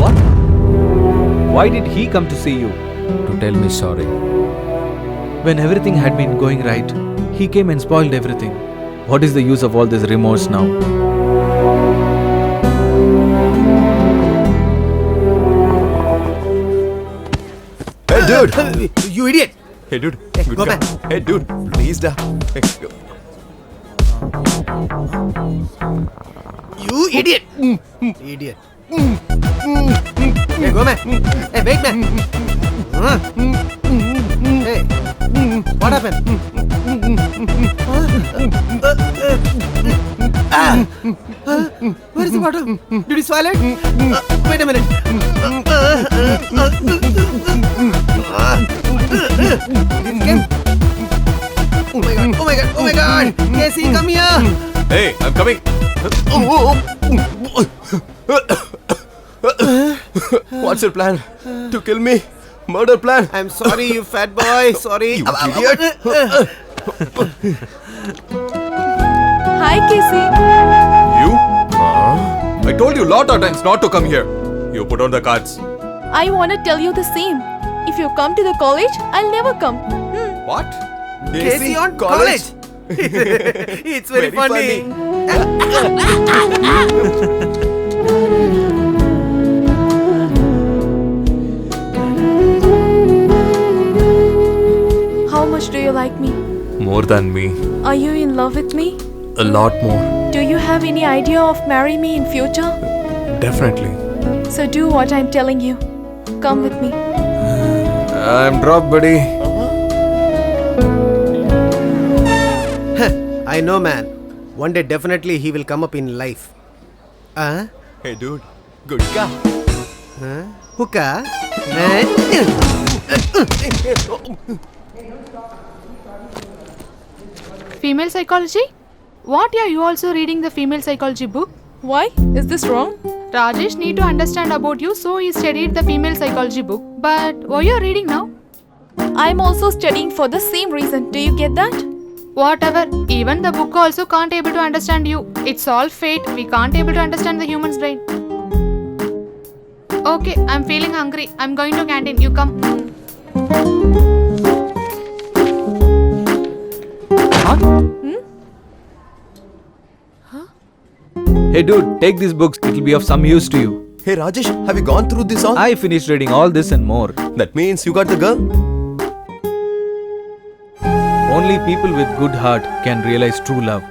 What? Why did he come to see you? To tell me sorry. When everything had been going right, he came and spoiled everything. What is the use of all this remorse now? Hey, dude! You idiot! Hey, dude. Good go guy. back. Hey, dude. Please, da. Hey, go. You idiot! Idiot. Hey, go man. Hey, wait man. Hey, what happened? Where is the water? Did you swallow it? Wait a minute. Oh my god, oh my god, oh my god! Casey, come here! Hey, I'm coming. What's your plan? To kill me? Murder plan? I'm sorry, you fat boy, sorry. You idiot! Hi, Casey. You? I told you lot of times not to come here. You put on the cards. I want to tell you the same. If you come to the college, I'll never come. What? Casey on college! It's very funny. How much do you like me? More than me. Are you in love with me? A lot more. Do you have any idea of marry me in future? Definitely. So do what I'm telling you. Come with me. I'm dropped, buddy. I know, man. One day definitely he will come up in life. Hey, dude. Good ka. Hookah? Female psychology? What are you also reading the female psychology book? Why? Is this wrong? Rajesh need to understand about you, so he studied the female psychology book. But what you are reading now? I'm also studying for the same reason. Do you get that? Whatever. Even the book also can't able to understand you. It's all fate. We can't able to understand the human's brain. Okay, I'm feeling hungry. I'm going to canteen. You come. Hey dude, take these books. It'll be of some use to you. Hey Rajesh, have you gone through this all? I finished reading all this and more. That means you got the girl? Only people with good heart can realize true love.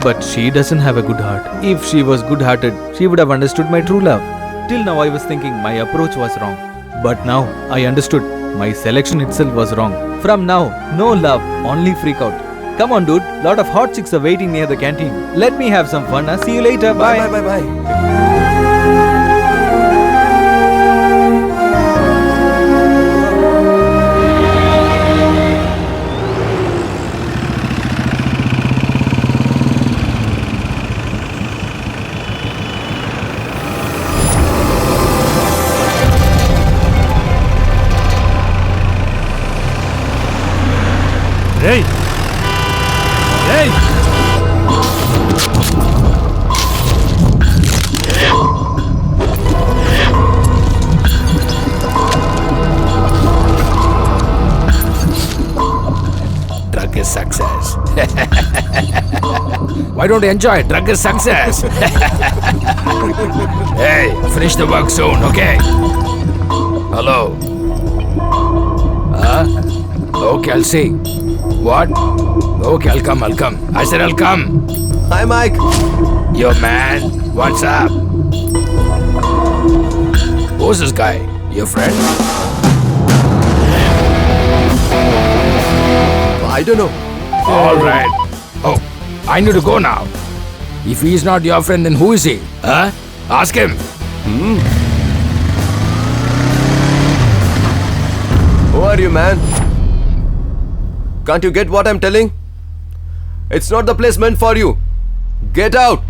But she doesn't have a good heart. If she was good-hearted, she would have understood my true love. Till now I was thinking my approach was wrong. But now I understood my selection itself was wrong. From now, no love, only freak out. Come on dude, lot of hot chicks are waiting near the canteen. Let me have some fun. See you later. Bye. Bye, bye, bye, bye. Hey! Hey! Drug is success. Why don't you enjoy it? Drug is success. Hey, finish the work soon, okay? Hello? Okay, I'll see. What? Okay, I'll come. I said I'll come. Hi, Mike. Yo, man. What's up? Who's this guy? Your friend? I don't know. All right. Oh, I need to go now. If he's not your friend, then who is he? Huh? Ask him. Who are you, man? Can't you get what I'm telling? It's not the place meant for you. Get out.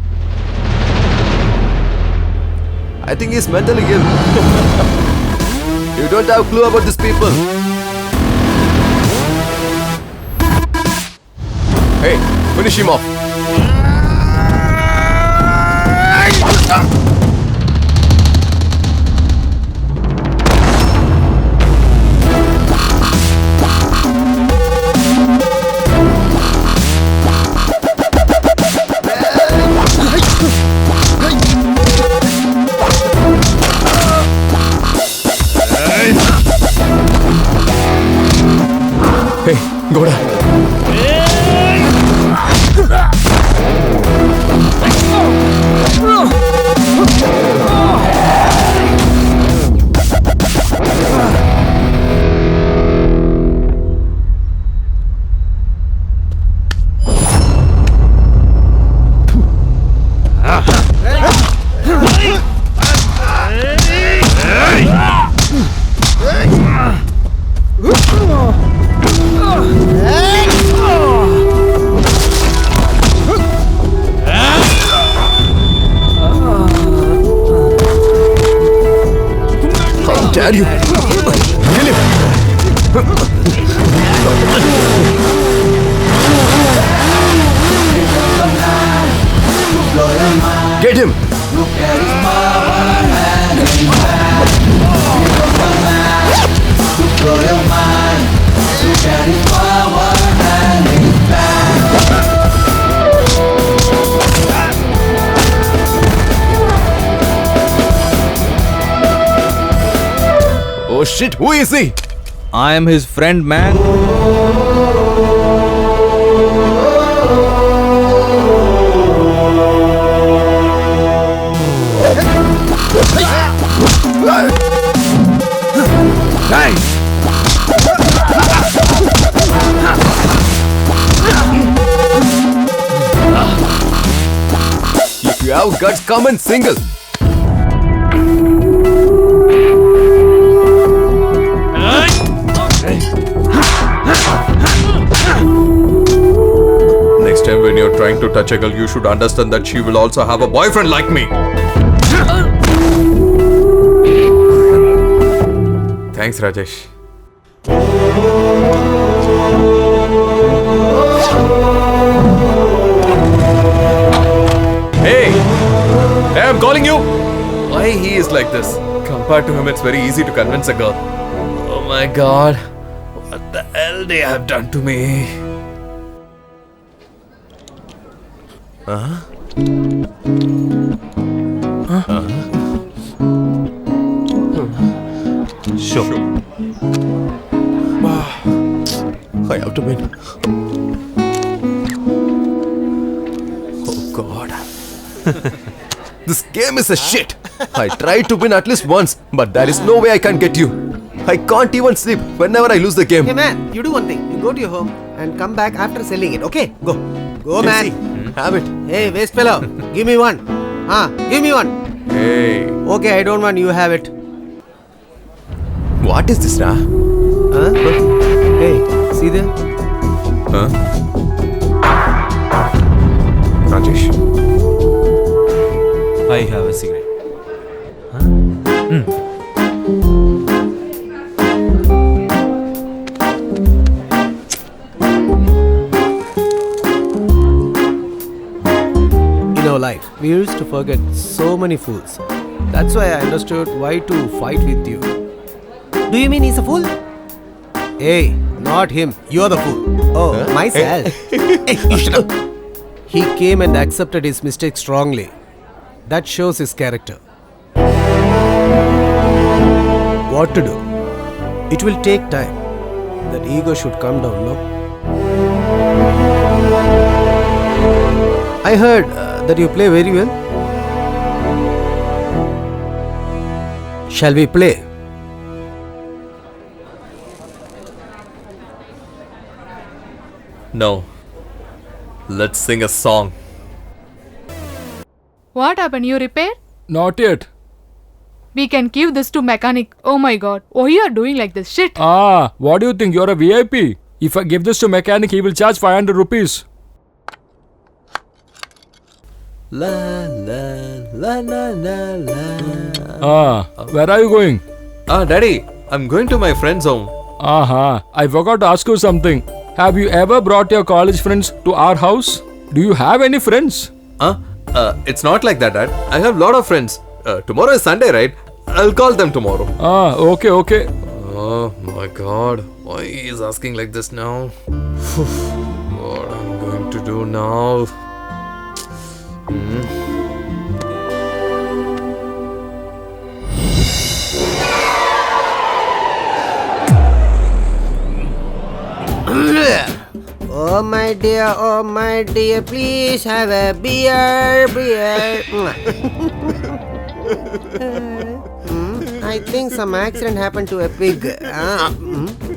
I think he's mentally ill. You don't have a clue about these people. Hey, finish him off. Hey, Goda. How dare you? Kill him. Get him. shit, who is he? I am his friend, man. If you have guts, come and single. Next time when you're trying to touch a girl, you should understand that she will also have a boyfriend like me. Thanks, Rajesh. Hey! Hey, I'm calling you! Why he is like this? Compared to him, it's very easy to convince a girl. Oh my god. What the hell they have done to me? Sure. I have to win. Oh god. This game is a shit. I tried to win at least once, but there is no way I can get you. I can't even sleep whenever I lose the game. Hey man, you do one thing. You go to your home and come back after selling it, okay? Go. Go, man. Have it. Hey, waste fellow. Give me one. Give me one. Hey. Okay, I don't want you have it. What is this, Ra? Huh? Hey, see there? Huh? Rajesh. I have a cigarette. In our life, we used to forget so many fools. That's why I understood why to fight with you. Do you mean he's a fool? Hey, not him. You're the fool. Oh, myself. Hey, you shut up. He came and accepted his mistake strongly. That shows his character. What to do? It will take time. That ego should come down, no? I heard that you play very well. Shall we play? No. Let's sing a song. What happened? You repair? Not yet. We can give this to mechanic. Oh my god. Why you are doing like this? Shit. What do you think? You're a VIP. If I give this to mechanic, he will charge 500 rupees. La la la la la la. Where are you going? Daddy, I'm going to my friend's home. I forgot to ask you something. Have you ever brought your college friends to our house? Do you have any friends? It's not like that, Dad. I have lot of friends. Tomorrow is Sunday, right? I'll call them tomorrow. Okay. Oh my god. Why he is asking like this now? What I'm going to do now? Oh my dear, please have a beer. I think some accident happened to a pig.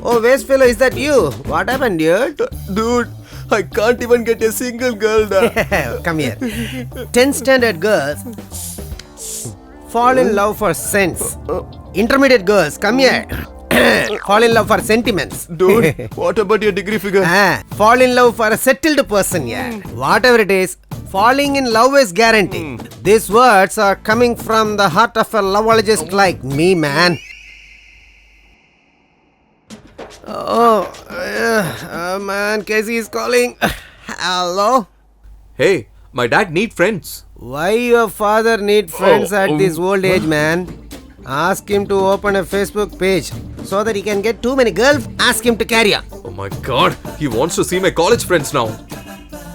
Oh, waste fellow, is that you? What happened, dude? Dude, I can't even get a single girl now. Come here. 10th standard girls fall in love for sense. Intermediate girls, come here. Fall in love for sentiments. Dude, what about your degree figure? Fall in love for a settled person, yeah. Whatever it is, falling in love is guaranteed. These words are coming from the heart of a loveologist like me, man. Man, Casey is calling. Hello? Hey, my dad need friends. Why your father need friends at this old age, man? Ask him to open a Facebook page so that he can get too many girls. Ask him to carry on. Oh my god, he wants to see my college friends now.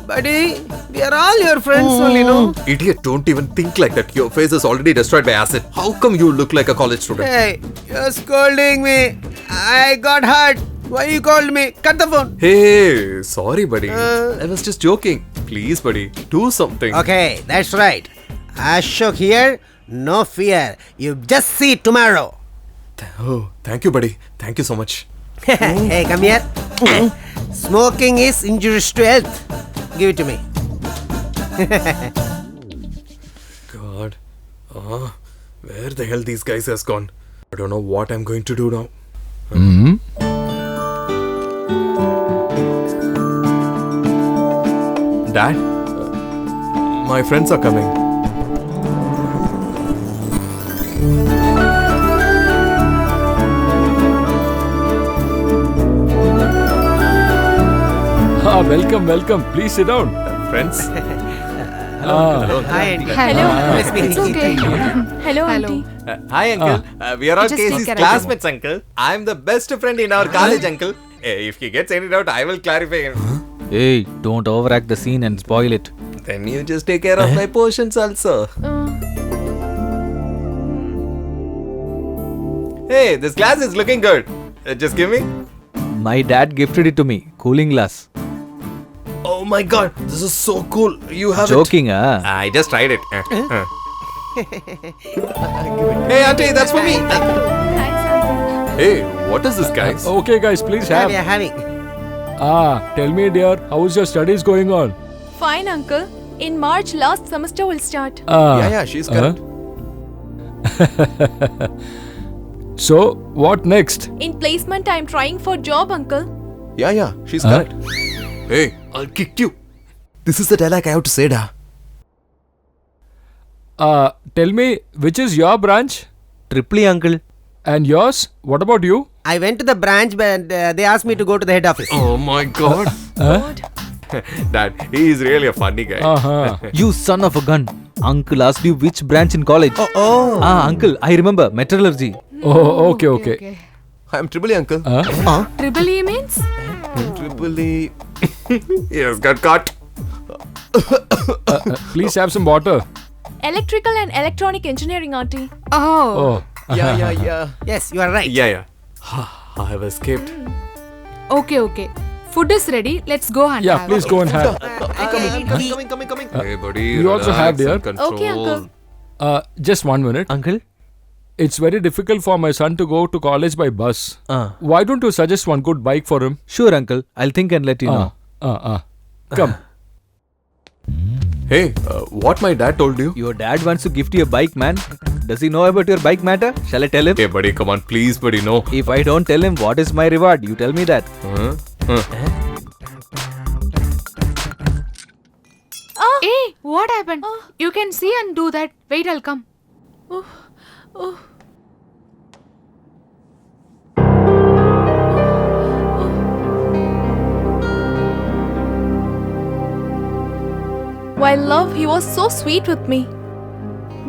Buddy, we are all your friends only, no? Idiot, don't even think like that. Your face is already destroyed by acid. How come you look like a college student? Hey, you're scolding me. I got hurt. Why you called me? Cut the phone. Hey, sorry, buddy. I was just joking. Please, buddy, do something. Okay, that's right. Ashok here, no fear. You just see tomorrow. Oh, thank you, buddy. Thank you so much. Hey, come here. Smoking is injurious to health. Give it to me. God. Where the hell these guys has gone? I don't know what I'm going to do now. Dad? My friends are coming. Welcome. Please sit down. Friends? Hello. Hi, Auntie. Hello. Nice meeting It's you. okay. Hello, Hello. auntie. Hi, uncle. We are all Just take Casey's care of classmates, uncle. I'm the best friend in our college, uncle. If he gets any doubt, I will clarify him. Hey, don't overact the scene and spoil it. Then you just take care of my portions also. Hey, this glass is looking good. Just give me. My dad gifted it to me. Cooling glass. Oh my god, this is so cool. You have Joking, it. ah? I just tried it. Hey, auntie, that's for me. Thanks, uncle. Hey, what is this, guys? Okay, guys, please Yeah, have. we are having. Tell me, dear, how's your studies going on? Fine, uncle. In March, last semester will start. Yeah, she's correct. So, what next? In placement, I'm trying for job, uncle. Yeah, she's correct. Hey, I'll kick you. This is the dialogue I have to say, da. Tell me, which is your branch? Triply, uncle. And yours? What about you? I went to the branch, but they asked me to go to the head office. Oh my god. Dad, he is really a funny guy. You son of a gun. Uncle asked you which branch in college. Oh. Uncle, I remember. Metallurgy. Oh, okay. I'm Triple E, uncle. Triple E means? Triple E. Yes, got caught. Please have some water. Electrical and electronic engineering, auntie. Oh. Yeah. Yes, you are right. Yeah. I have escaped. Okay. Food is ready. Let's go and Yeah, have. please go and have. Coming. Hey, buddy. you also have, dear. Okay, uncle. Just 1 minute. Uncle? It's very difficult for my son to go to college by bus. Why don't you suggest one good bike for him? Sure, uncle. I'll think and let you know. Come. Hey, what my dad told you? Your dad wants to gift you a bike, man. Does he know about your bike matter? Shall I tell him? Hey, buddy, come on, please, buddy, no. If I don't tell him, what is my reward? You tell me that. Hey, what happened? You can see and do that. Wait, I'll come. While love, he was so sweet with me.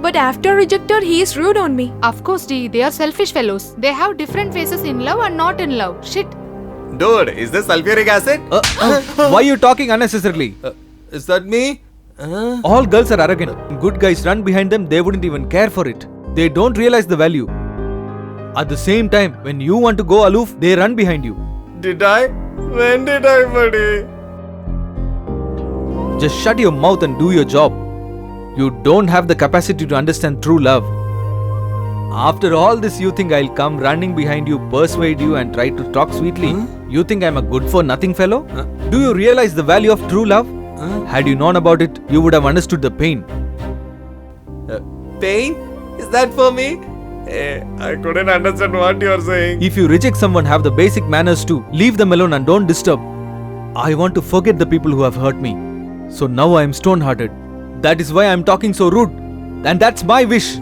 But after rejected, he is rude on me. Of course, Dee, they are selfish fellows. They have different faces in love and not in love. Shit. Dude, is this sulfuric acid? Why are you talking unnecessarily? Is that me? All girls are arrogant. Good guys run behind them, they wouldn't even care for it. They don't realize the value. At the same time, when you want to go aloof, they run behind you. Did I? When did I, buddy? Just shut your mouth and do your job. You don't have the capacity to understand true love. After all this, you think I'll come running behind you, persuade you and try to talk sweetly? You think I'm a good for nothing fellow? Do you realize the value of true love? Had you known about it, you would have understood the pain. Pain? Is that for me? I couldn't understand what you're saying. If you reject someone, have the basic manners too. Leave them alone and don't disturb. I want to forget the people who have hurt me. So now I am stone-hearted. That is why I am talking so rude. And that's my wish.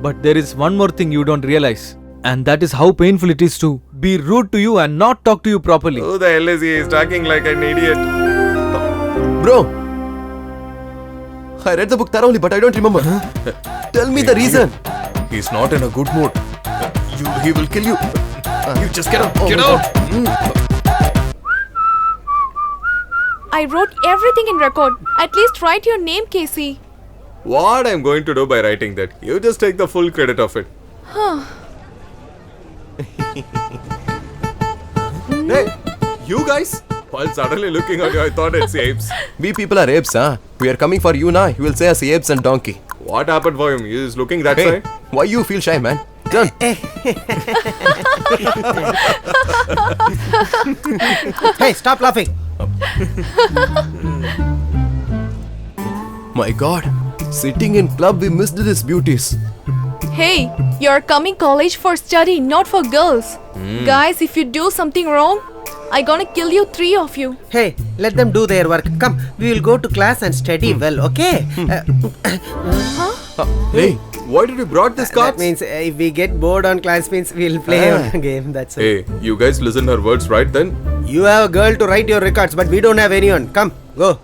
But there is one more thing you don't realize. And that is how painful it is to be rude to you and not talk to you properly. Who the hell is he? He's talking like an idiot. Bro, I read the book thoroughly, but I don't remember. Tell me the reason. He's not in a good mood. He will kill you. You just get out. Get out. I I wrote everything in record. At least write your name, Casey. What I'm going to do by writing that? You just take the full credit of it. Hey, you guys? While suddenly looking at you, I thought it's apes. We people are apes, huh? We are coming for you now. You will say us apes and donkey. What happened for him? He is looking that Hey, side. why you feel shy, man? Done. Hey, stop laughing. My God. Sitting in club, we missed these beauties. Hey, you're coming college for study, not for girls. Guys, if you do something wrong, I'm gonna kill you, 3 of you. Hey, let them do their work. Come, we will go to class and study well, okay? Hey, why did you brought this That cards? means if we get bored on class means we'll play on a game, that's it. Hey, you guys listen her words right then? You have a girl to write your records, but we don't have anyone. Come, go.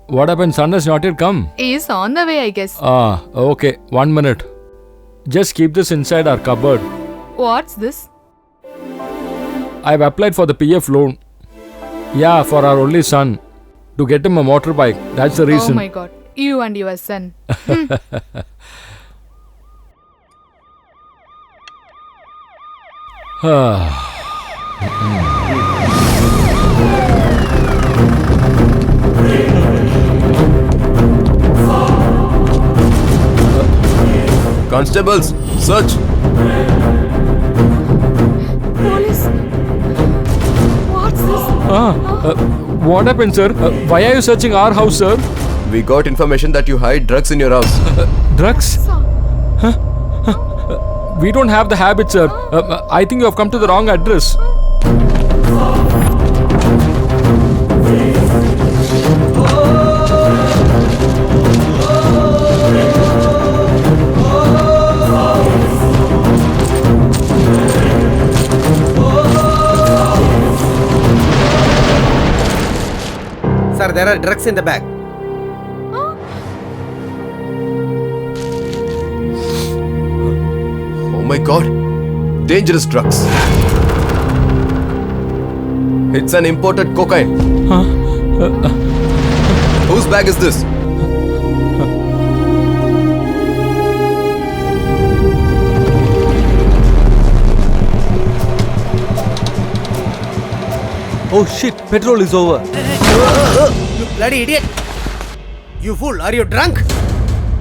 What happened? Sun has not yet come. He is on the way, I guess. Okay. 1 minute. Just keep this inside our cupboard. What's this? I've applied for the PF loan. Yeah, for our only son. To get him a motorbike. That's the reason. Oh my God. You and your son. Constables, search. Police. What's this? What happened, sir? Why are you searching our house, sir? We got information that you hide drugs in your house. Drugs? We don't have the habit, sir. I think you have come to the wrong address. Sir, there are drugs in the bag. Oh my God. Dangerous drugs. It's an imported cocaine. Whose bag is this? Oh shit, petrol is over. You bloody idiot. You fool, are you drunk?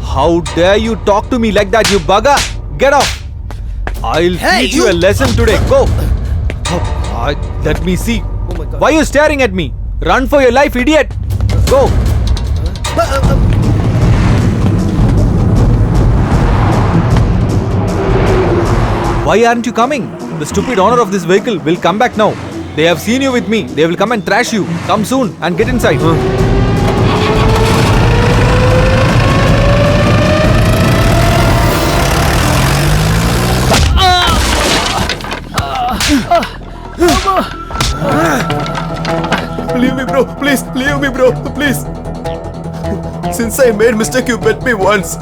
How dare you talk to me like that, you bugger? Get off! I'll Hey, teach you a you- lesson today. Go! Let me see. Oh my God. Why are you staring at me? Run for your life, idiot! Go! Why aren't you coming? The stupid owner of this vehicle will come back now. They have seen you with me. They will come and trash you. Come soon and get inside. Leave me, bro. Please, leave me, bro. Please. Since I made mistake, you beat me once.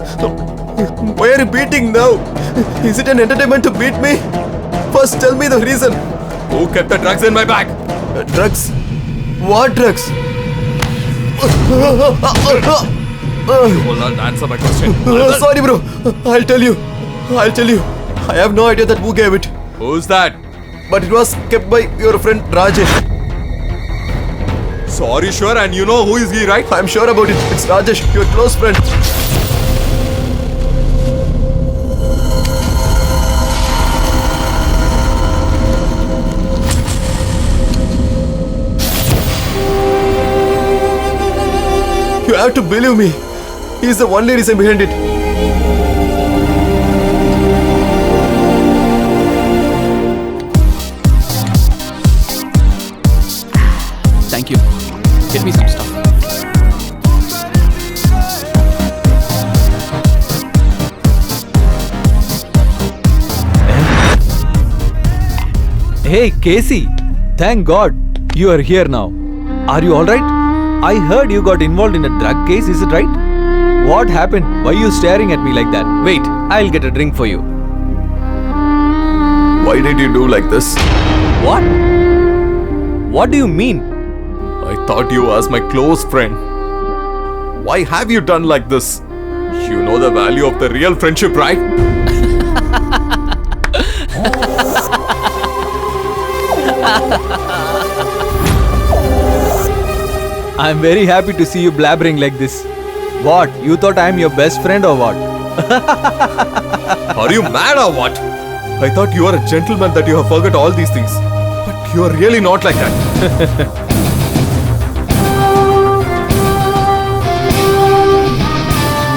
Why are you beating now? Is it an entertainment to beat me? First, tell me the reason. Who kept the drugs in my bag? Drugs? What drugs? You will not answer my question. Sorry, bro. I'll tell you. I have no idea that who gave it. Who's that? But it was kept by your friend Rajesh. Sorry, sure, and you know who is he, right? I'm sure about it. It's Rajesh, your close friend. You have to believe me. He's the only reason behind it. Thank you. Get me some stuff. Hey, Casey. Thank God you are here now. Are you alright? I heard you got involved in a drug case, is it right? What happened? Why are you staring at me like that? Wait, I'll get a drink for you. Why did you do like this? What? What do you mean? I thought you was my close friend. Why have you done like this? You know the value of the real friendship, right? I'm very happy to see you blabbering like this. What? You thought I'm your best friend or what? Are you mad or what? I thought you are a gentleman that you have forgot all these things. But you are really not like that.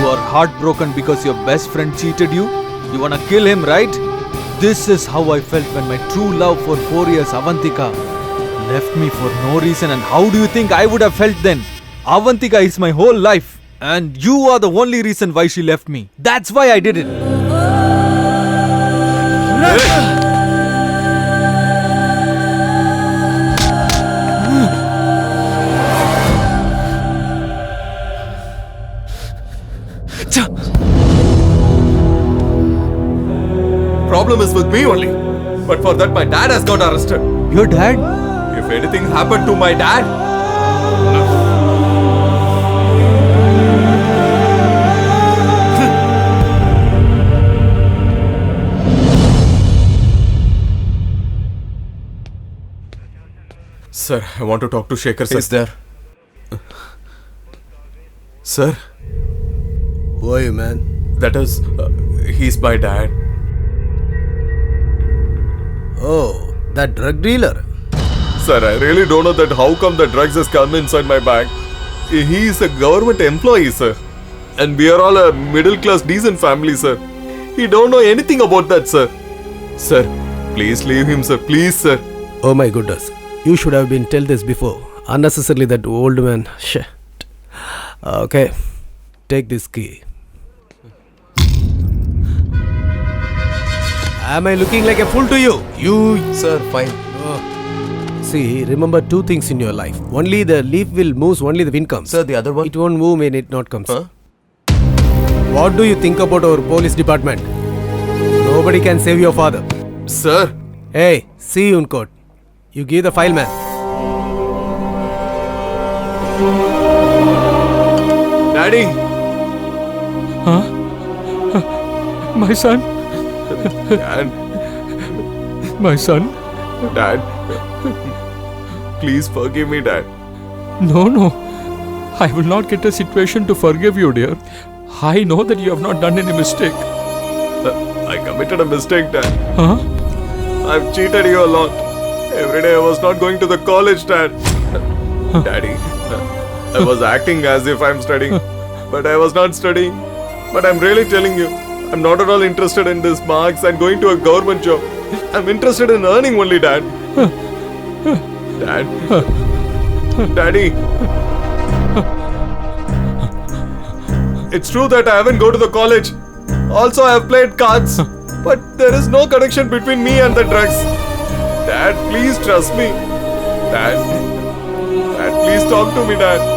You are heartbroken because your best friend cheated you? You wanna kill him, right? This is how I felt when my true love for 4 years, Avantika, left me for no reason. And how do you think I would have felt then? Avantika is my whole life. And you are the only reason why she left me. That's why I did it. Problem is with me only. But for that, my dad has got arrested. Your dad? If anything happened to my dad, Sir, I want to talk to Shekhar, sir. He's there. Sir? Who are you, man? That is, he's my dad. Oh, that drug dealer. Sir, I really don't know that how come the drugs has come inside my bag. He is a government employee, sir. And we are all a middle class decent family, sir. He don't know anything about that, sir. Sir, please leave him, sir. Please, sir. Oh my goodness. You should have been tell this before. Unnecessarily that old man. Shit. Okay. Take this key. Am I looking like a fool to you? Sir, fine. See, remember two things in your life. Only the leaf will move, only the wind comes. Sir, the other one? It won't move when it not comes. Huh? What do you think about our police department? Nobody can save your father. Sir. Hey, see you in court. You give the file, man. Daddy. Huh? My son? Dad. My son? Dad. Please forgive me, Dad. No. I will not get a situation to forgive you, dear. I know that you have not done any mistake. I committed a mistake, Dad. Huh? I've cheated you a lot. Every day I was not going to the college, Dad. Daddy, I was acting as if I'm studying, but I was not studying. But I'm really telling you, I'm not at all interested in these marks and going to a government job. I'm interested in earning only, Dad. Dad. Daddy. It's true that I haven't go to the college. Also, I have played cards. But there is no connection between me and the drugs. Dad, please trust me. Dad, please talk to me, Dad.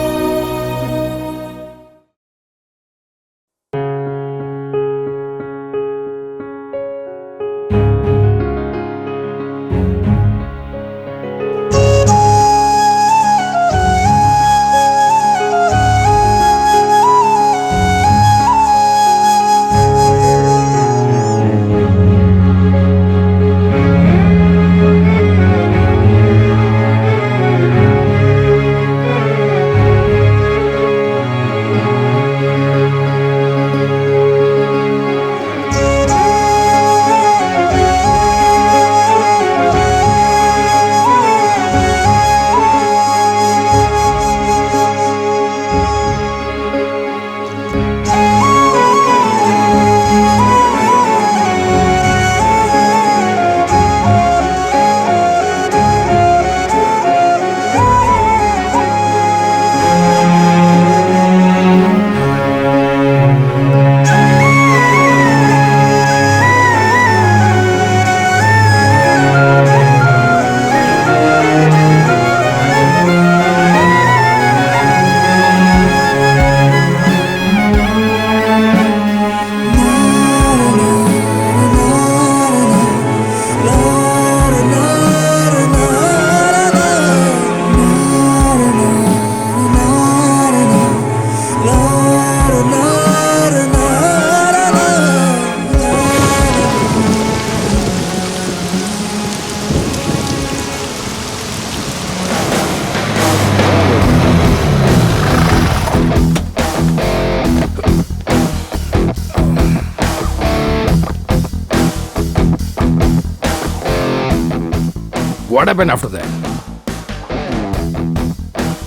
What happened after that?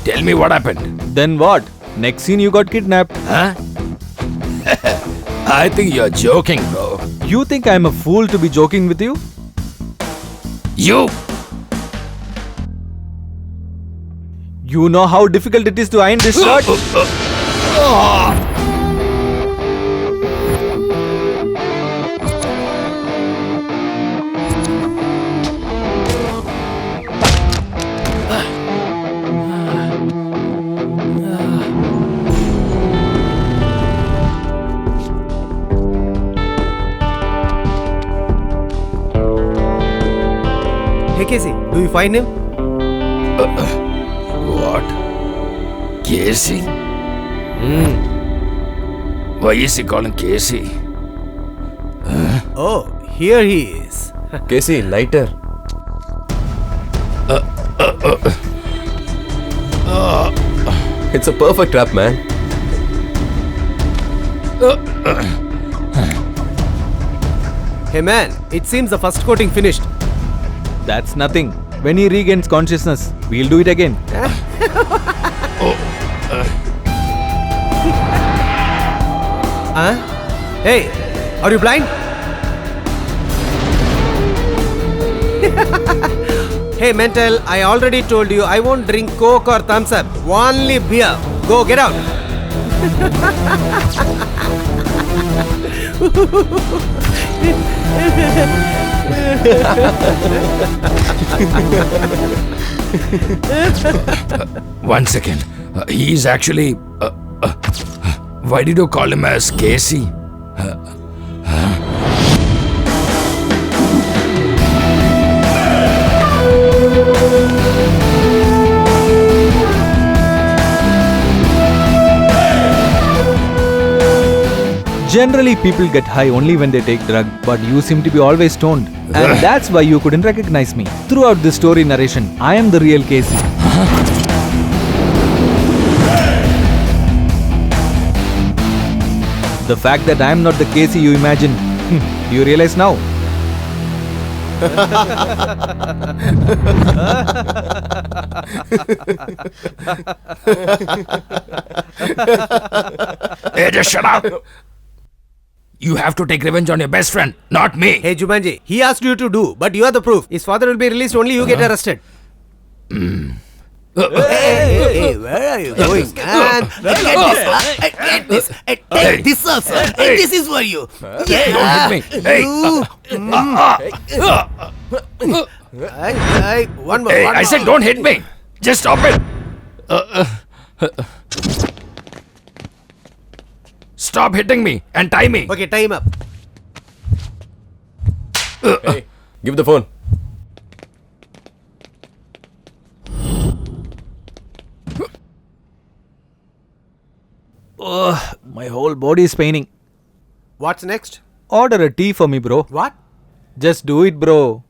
Tell me what happened. Then what? Next scene you got kidnapped. Huh? I think you're joking, bro. You think I'm a fool to be joking with you? You! You know how difficult it is to iron this shirt? Hey Casey, do you find him? What? Casey? Why is he calling Casey? Oh, here he is. Casey, lighter. It's a perfect trap, man. Hey man, it seems the first coating finished. That's nothing. When he regains consciousness, we'll do it again. Huh? Hey, are you blind? Hey mental, I already told you I won't drink Coke or Thumbs Up. Only beer. Go, get out. One second. He's actually. Why did you call him as Casey? Generally, people get high only when they take drug, but you seem to be always stoned. And that's why you couldn't recognize me. Throughout the story narration, I am the real Casey. The fact that I am not the Casey you imagined, you realize now. Hey, just shut up! You have to take revenge on your best friend, not me. Hey Jumanji, he asked you to do, but you are the proof. His father will be released, only you get arrested. Hey, where are you going, man? Get this. Take this also. Hey. This is for you. Hey, don't hit me. Hey. One more. Hey, I said don't hit me. Just stop it. Stop hitting me and tie me. Okay, tie him up. Hey, give the phone. My whole body is paining. What's next? Order a tea for me, bro. What? Just do it, bro.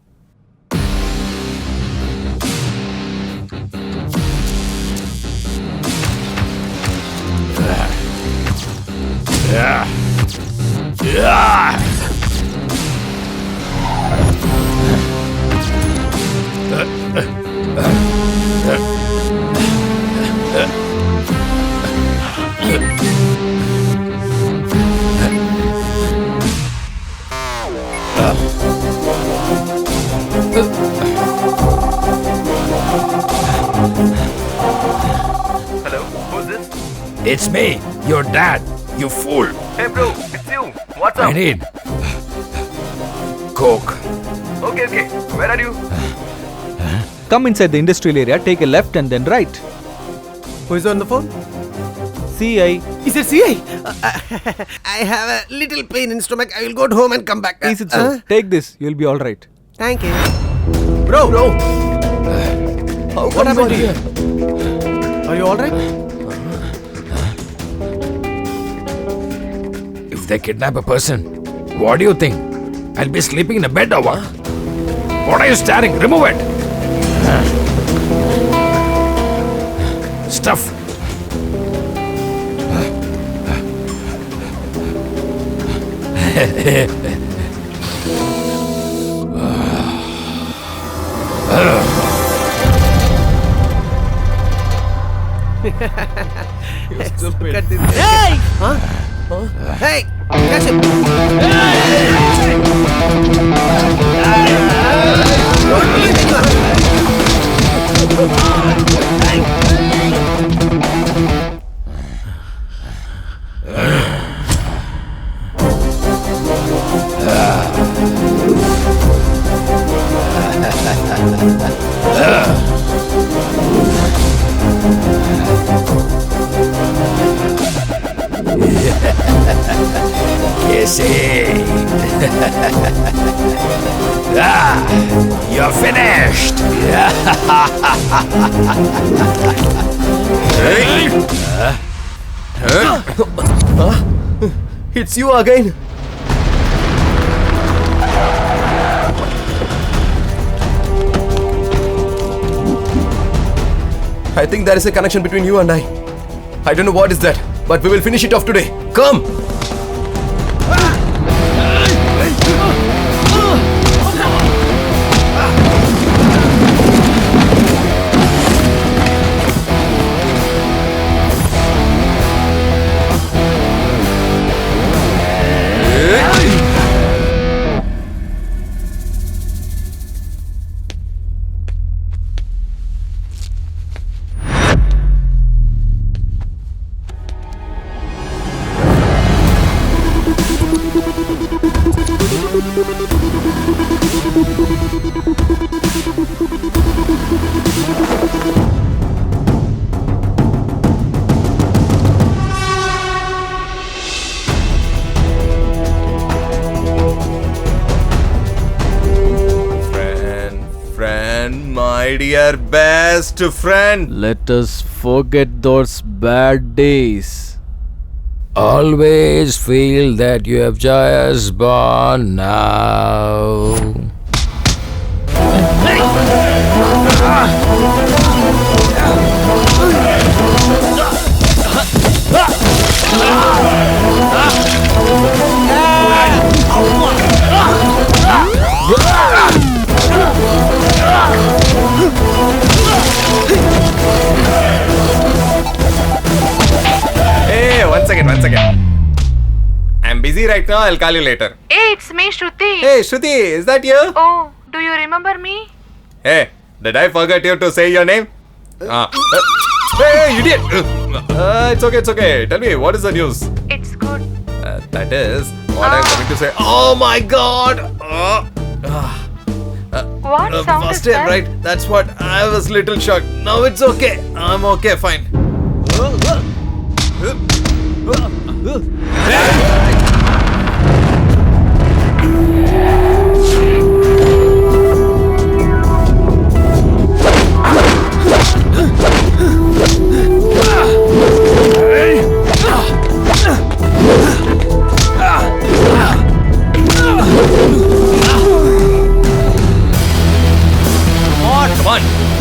Hello, who's this? It's me, your dad. You fool. Hey bro, it's you. What's I up? need Coke. Okay, where are you? Come inside the industrial area, take a left and then right. Who is on the phone? CI. Is it CI? I have a little pain in stomach. I will go home and come back. Is it so? Take this, you'll be alright. Thank you. Bro. What happened to you? Are you alright? If they kidnap a person, what do you think? I'll be sleeping in a bed or what? What are you staring? Remove it! Stuff! Look at this. Hey! Huh? Huh? Hey! Catch him! You're finished. It's you again. I think there is a connection between you and I. I don't know what is that, but we will finish it off today. Come! My dear best friend. Let us forget those bad days. Always feel that you have just born now. Hey, one second. I'm busy right now. I'll call you later. Hey, it's me, Shruti. Hey, Shruti, is that you? Oh, do you remember me? Hey, did I forget you to say your name? Hey, idiot! It's okay. Tell me, what is the news? It's good. That is what I'm coming to say. Oh my God! What sound first is time, that? right? That's what I was little shocked. Now it's okay. I'm okay, fine.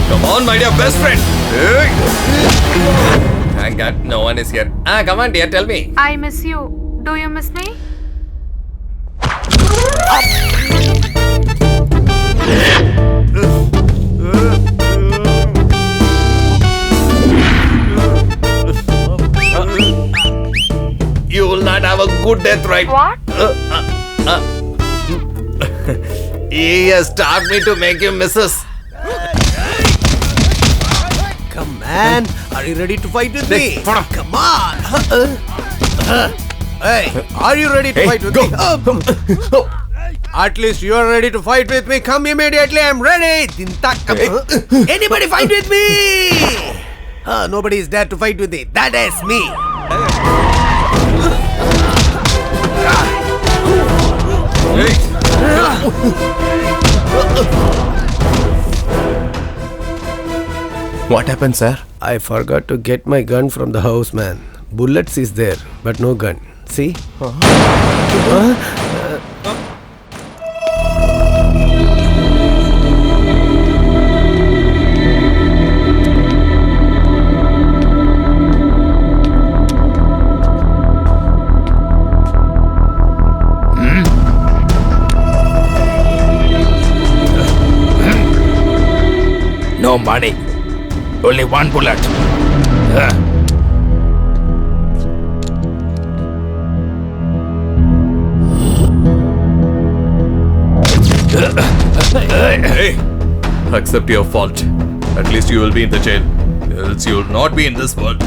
Come on, my dear best friend. Thank God, no one is here. Come on, dear, tell me. I miss you. Do you miss me? You will not have a good death, right? What? He has taught me to make you missus. Come man, are you ready to fight with me? Come on! Hey, are you ready to fight with me? At least you are ready to fight with me. Come immediately, I'm ready. Anybody fight with me? Nobody is there to fight with me. That is me. What happened, sir? I forgot to get my gun from the house, man. Bullets is there, but no gun. See? No money. Only one bullet. Hey, accept your fault. At least you will be in the jail. Else you will not be in this world.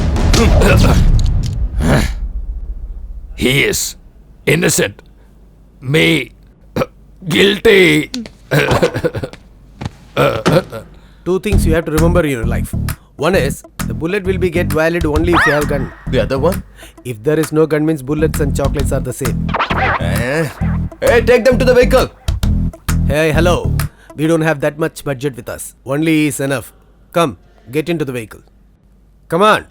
He is innocent. Me guilty. Two things you have to remember in your life. One is, the bullet will be get valid only if you have gun. The other one? If there is no gun means bullets and chocolates are the same. Hey, take them to the vehicle. Hey, hello. We don't have that much budget with us. Only is enough. Come, get into the vehicle. Come on.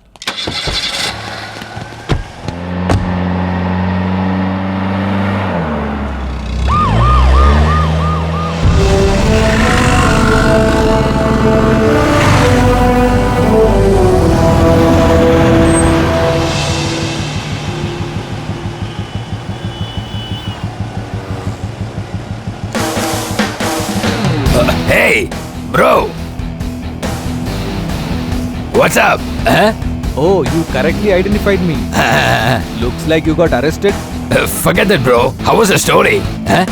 Hey, bro. What's up? Huh? Oh, you correctly identified me. Looks like you got arrested. Forget that, bro. How was the story? Huh?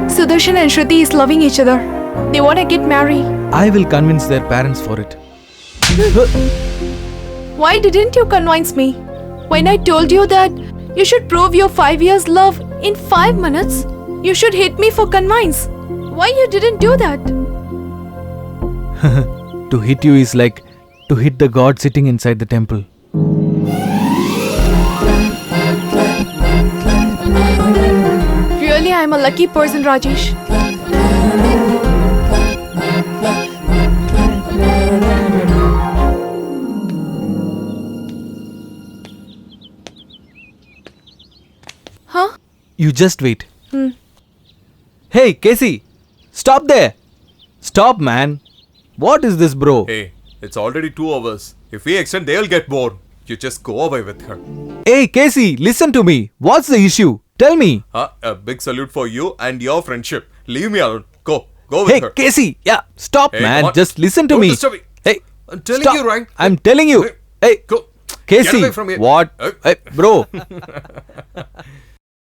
Sudarshan and Shruti is loving each other. They want to get married. I will convince their parents for it. Why didn't you convince me? When I told you that you should prove your 5 years love in 5 minutes, you should hit me for convince. Why you didn't do that? To hit you is like to hit the god sitting inside the temple. Really, I'm a lucky person, Rajesh. Huh? You just wait. Hey, Casey! Stop there! Stop, man! What is this, bro? Hey, it's already 2 hours. If we extend, they'll get bored. You just go away with her. Hey, Casey, listen to me. What's the issue? Tell me. A big salute for you and your friendship. Leave me alone. Go with Hey, her. Casey! Yeah, stop, Hey, man. come on. Just listen to Don't me. disturb me. Hey, I'm telling stop. you, right? I'm telling you. Hey, Go. Casey. Get away from here. What? Hey. Hey, bro.